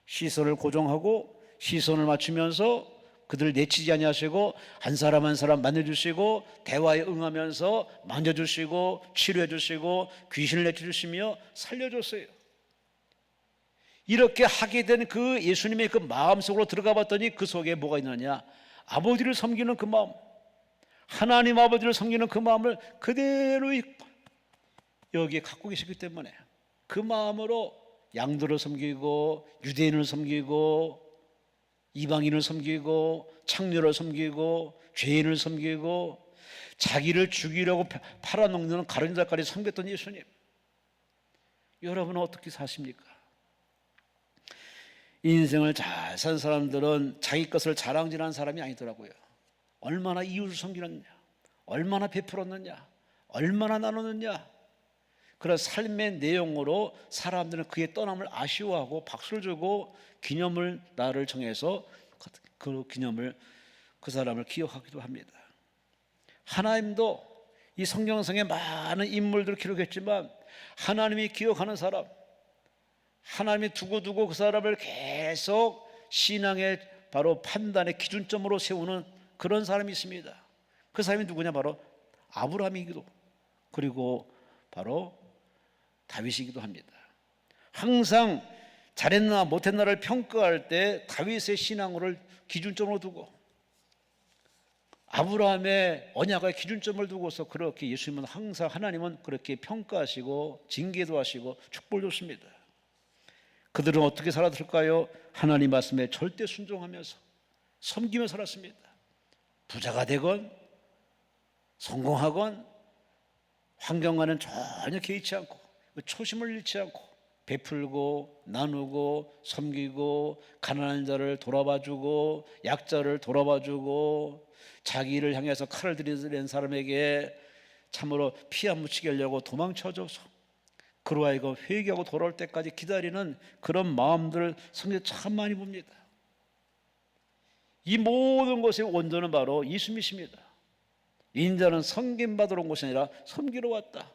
시선을 고정하고 시선을 맞추면서 그들을 내치지 아니하시고 한 사람 한 사람 만나주시고 대화에 응하면서 만져주시고 치료해주시고 귀신을 내쳐주시며 살려줬어요. 이렇게 하게 된 그 예수님의 그 마음속으로 들어가 봤더니 그 속에 뭐가 있느냐, 아버지를 섬기는 그 마음, 하나님 아버지를 섬기는 그 마음을 그대로 여기에 갖고 계시기 때문에 그 마음으로 양들을 섬기고 유대인을 섬기고 이방인을 섬기고 창녀를 섬기고 죄인을 섬기고 자기를 죽이려고 팔아먹는 가룟 자까지 섬겼던 예수님, 여러분은 어떻게 사십니까? 인생을 잘 산 사람들은 자기 것을 자랑질하는 사람이 아니더라고요. 얼마나 이웃을 섬기느냐, 얼마나 베풀었느냐, 얼마나 나눴느냐, 그런 삶의 내용으로 사람들은 그의 떠남을 아쉬워하고 박수를 주고 기념을 날을 정해서 그 기념을, 그 사람을 기억하기도 합니다. 하나님도 이 성경상에 많은 인물들을 기록했지만 하나님이 기억하는 사람, 하나님이 두고두고 그 사람을 계속 신앙의 바로 판단의 기준점으로 세우는 그런 사람이 있습니다. 그 사람이 누구냐? 바로 아브라함이기도 그리고 바로 다윗이기도 합니다. 항상 잘했나 못했나를 평가할 때 다윗의 신앙을 기준점으로 두고 아브라함의 언약의 기준점을 두고서 그렇게 예수님은 항상 하나님은 그렇게 평가하시고 징계도 하시고 축복을 줬습니다. 그들은 어떻게 살았을까요? 하나님 말씀에 절대 순종하면서 섬기며 살았습니다. 부자가 되건 성공하건 환경과는 전혀 개의치 않고 초심을 잃지 않고 베풀고 나누고 섬기고 가난한 자를 돌아봐주고 약자를 돌아봐주고 자기를 향해서 칼을 들이댄 사람에게 참으로 피 안 묻히게 하려고 도망쳐줘서 그로 하여금 회개하고 돌아올 때까지 기다리는 그런 마음들을 성경에 참 많이 봅니다. 이 모든 것의 원조는 바로 예수님이십니다. 인자는 섬김받으러 온 것이 아니라 섬기러 왔다.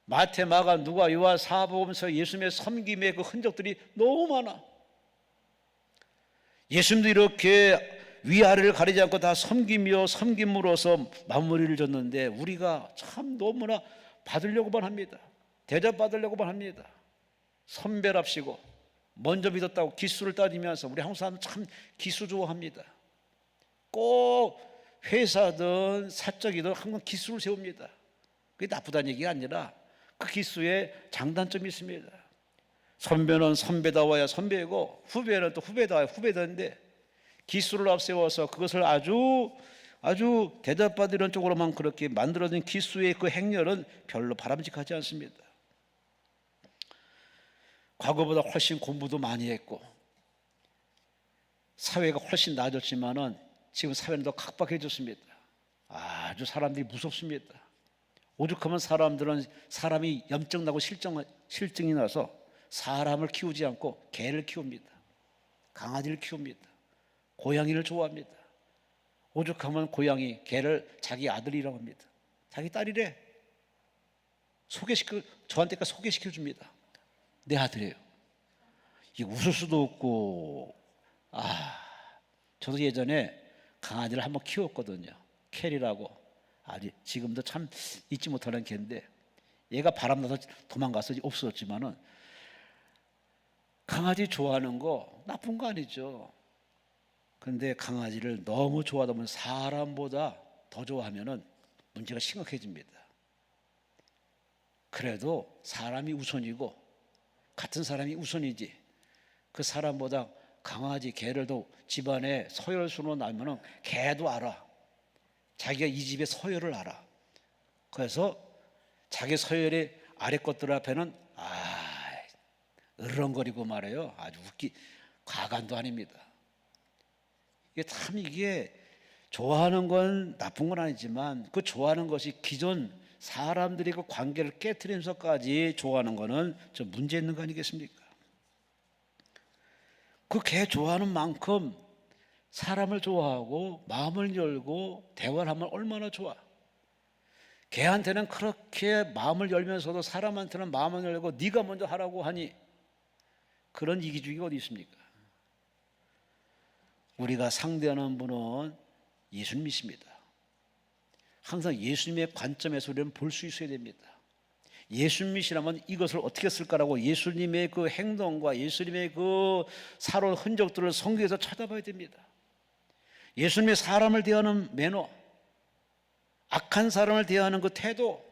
마태, 마가, 누가, 요한, 사복음서 예수님의 섬김의 그 흔적들이 너무 많아. 예수님도 이렇게 위아래를 가리지 않고 다 섬기며 섬김으로써 마무리를 줬는데 우리가 참 너무나 받으려고만 합니다. 대접받으려고만 합니다. 선별합시고 먼저 믿었다고 기수를 따지면서 우리 한국 사람은 참 기수 좋아합니다. 꼭 회사든 사적이든 항상 기수를 세웁니다. 그게 나쁘다는 얘기가 아니라 그 기수에 장단점이 있습니다. 선배는 선배다워야 선배이고 후배는 또 후배다워야 후배다인데 기수를 앞세워서 그것을 아주 대접받으려는 쪽으로만 그렇게 만들어진 기수의 그 행렬은 별로 바람직하지 않습니다. 과거보다 훨씬 공부도 많이 했고 사회가 훨씬 나아졌지만은 지금 사회는 더 각박해졌습니다. 아주 사람들이 무섭습니다. 오죽하면 사람이 염증 나고 실증이 나서 사람을 키우지 않고 개를 키웁니다. 강아지를 키웁니다. 고양이를 좋아합니다. 오죽하면 고양이, 개를 자기 아들이라고 합니다. 자기 딸이래. 저한테까지 소개시켜 줍니다. 내 아들이에요. 이거 웃을 수도 없고. 저도 예전에 강아지를 한번 키웠거든요. 캐리라고. 지금도 참 잊지 못하는 개인데 얘가 바람나서 도망가서 없어졌지만은 강아지 좋아하는 거 나쁜 거 아니죠. 그런데 강아지를 너무 좋아하다 보면 사람보다 더 좋아하면은 문제가 심각해집니다. 그래도 사람이 우선이고 같은 사람이 우선이지 그 사람보다 강아지, 개를 더 집안에 서열순으로 나면은 개도 알아. 자기가 이 집의 서열을 알아. 그래서 자기 서열의 아래 것들 앞에는 으르렁거리고 말해요. 아주 과간도 아닙니다. 이게 좋아하는 건 나쁜 건 아니지만 그 좋아하는 것이 기존 사람들이 그 관계를 깨트리면서까지 좋아하는 거는 좀 문제 있는 거 아니겠습니까? 그 개 좋아하는 만큼 사람을 좋아하고 마음을 열고 대화를 하면 얼마나 좋아. 개한테는 그렇게 마음을 열면서도 사람한테는 마음을 열고 네가 먼저 하라고 하니 그런 이기주의가 어디 있습니까? 우리가 상대하는 분은 예수님이십니다. 항상 예수님의 관점에서 우리는 볼 수 있어야 됩니다. 예수님이시라면 이것을 어떻게 쓸까라고 예수님의 그 행동과 예수님의 그 살아온 흔적들을 성경에서 찾아봐야 됩니다. 예수님의 사람을 대하는 매너, 악한 사람을 대하는 그 태도,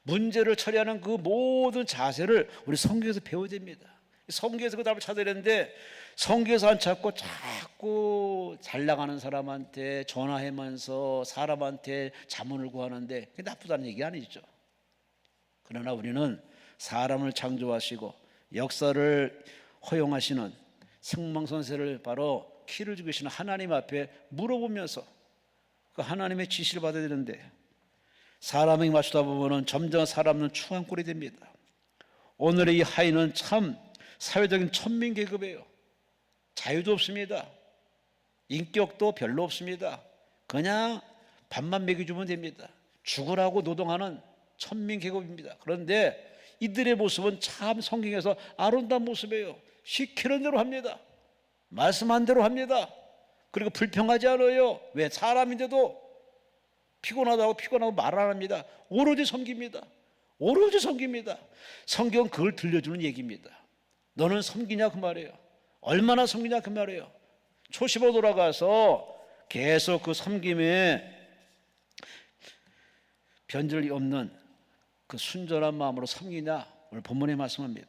문제를 처리하는 그 모든 자세를 우리 성경에서 배워야 됩니다. 성경에서 그 답을 찾아야 되는데 성경에서 안 찾고 자꾸 잘 나가는 사람한테 전화하면서 사람한테 자문을 구하는데 그게 나쁘다는 얘기 아니죠. 그러나 우리는 사람을 창조하시고 역사를 허용하시는 생명선세를 바로 키를 주고 계시는 하나님 앞에 물어보면서 그 하나님의 지시를 받아야 되는데 사람에게 맞추다 보면 점점 사람은 추한 꼴이 됩니다. 오늘의 이 하인은 참 사회적인 천민계급이에요. 자유도 없습니다. 인격도 별로 없습니다. 그냥 밥만 먹여주면 됩니다. 죽으라고 노동하는 천민계급입니다. 그런데 이들의 모습은 참 성경에서 아름다운 모습이에요. 시키는 대로 합니다. 말씀한 대로 합니다. 그리고 불평하지 않아요. 왜? 사람인데도 피곤하고 말 안 합니다. 오로지 섬깁니다. 오로지 섬깁니다. 성경은 그걸 들려주는 얘기입니다. 너는 섬기냐 그 말이에요. 얼마나 섬기냐 그 말이에요. 초심으로 돌아가서 계속 그 섬김에 변절이 없는 그 순전한 마음으로 섬기냐, 오늘 본문에 말씀합니다.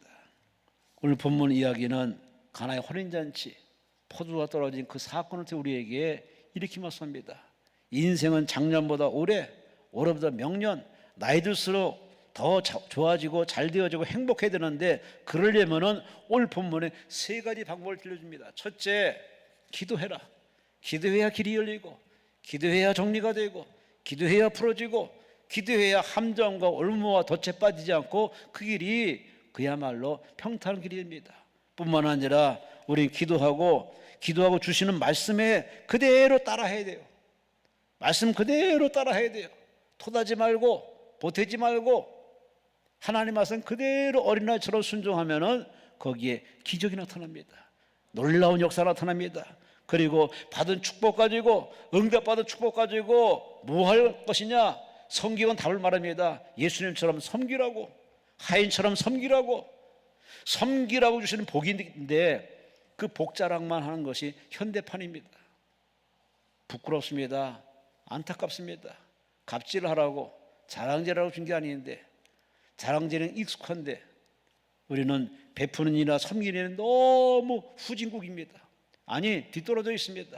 오늘 본문 이야기는 가나의 혼인잔치, 포도가 떨어진 그 사건을 통해 우리에게 이렇게 말씀합니다. 인생은 작년보다 올해보다 명년, 나이 들수록 더 좋아지고 잘 되어지고 행복해야 되는데, 그러려면은 오늘 본문에 세 가지 방법을 들려줍니다. 첫째, 기도해라. 기도해야 길이 열리고, 기도해야 정리가 되고, 기도해야 풀어지고, 기도해야 함정과 올무와 덫에 빠지지 않고 그 길이 그야말로 평탄한 길이 됩니다. 뿐만 아니라 우리 기도하고 주시는 말씀에 그대로 따라해야 돼요. 말씀 그대로 따라해야 돼요. 토다지 말고 보태지 말고 하나님 말씀 그대로 어린아이처럼 순종하면은 거기에 기적이 나타납니다. 놀라운 역사 나타납니다. 그리고 받은 축복 가지고, 응답받은 축복 가지고 뭐 할 것이냐? 성경은 답을 말합니다. 예수님처럼 섬기라고, 하인처럼 섬기라고 주시는 복인데 그 복자랑만 하는 것이 현대판입니다. 부끄럽습니다. 안타깝습니다. 갑질을 하라고, 자랑질하라고 준 게 아닌데, 자랑질은 익숙한데 우리는 베푸는 일이나 섬기는 일은 너무 후진국입니다. 아니, 뒤떨어져 있습니다.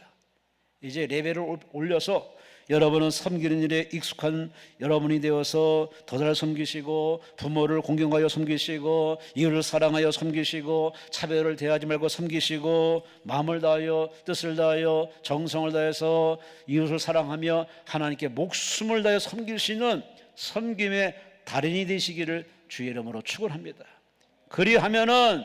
이제 레벨을 올려서 여러분은 섬기는 일에 익숙한 여러분이 되어서 더 잘 섬기시고, 부모를 공경하여 섬기시고, 이웃을 사랑하여 섬기시고, 차별을 대하지 말고 섬기시고, 마음을 다하여 뜻을 다하여 정성을 다해서 이웃을 사랑하며 하나님께 목숨을 다하여 섬길 수 있는 섬김의 달인이 되시기를 주의 이름으로 축원합니다. 그리하면은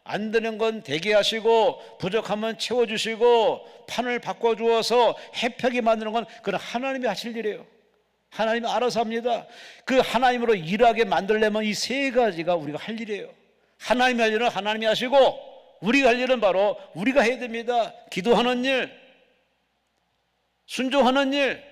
안 되는 건 되게 하시고, 부족하면 채워주시고, 판을 바꿔주어서 해펴게 만드는 건 그건 하나님이 하실 일이에요. 하나님이 알아서 합니다. 그 하나님으로 일하게 만들려면 이 세 가지가 우리가 할 일이에요. 하나님이 할 일은 하나님이 하시고, 우리가 할 일은 바로 우리가 해야 됩니다. 기도하는 일, 순종하는 일,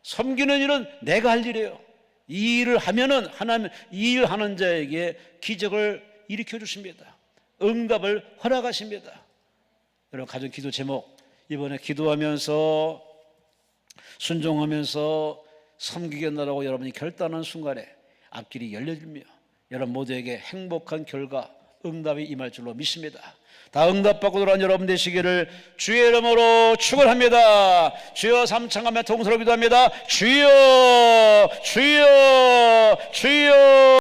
섬기는 일은 내가 할 일이에요. 이 일을 하면은 하나님 이 일 하는 자에게 기적을 일으켜 주십니다. 응답을 허락하십니다. 여러분, 가정 기도 제목, 이번에 기도하면서 순종하면서 섬기겠다라고 여러분이 결단한 순간에 앞길이 열려지며 여러분 모두에게 행복한 결과, 응답이 임할 줄로 믿습니다. 다 응답받고 돌아온 여러분 되시기를 주의 이름으로 축원합니다. 주여, 삼창하며 통성으로 기도합니다. 주여, 주여, 주여.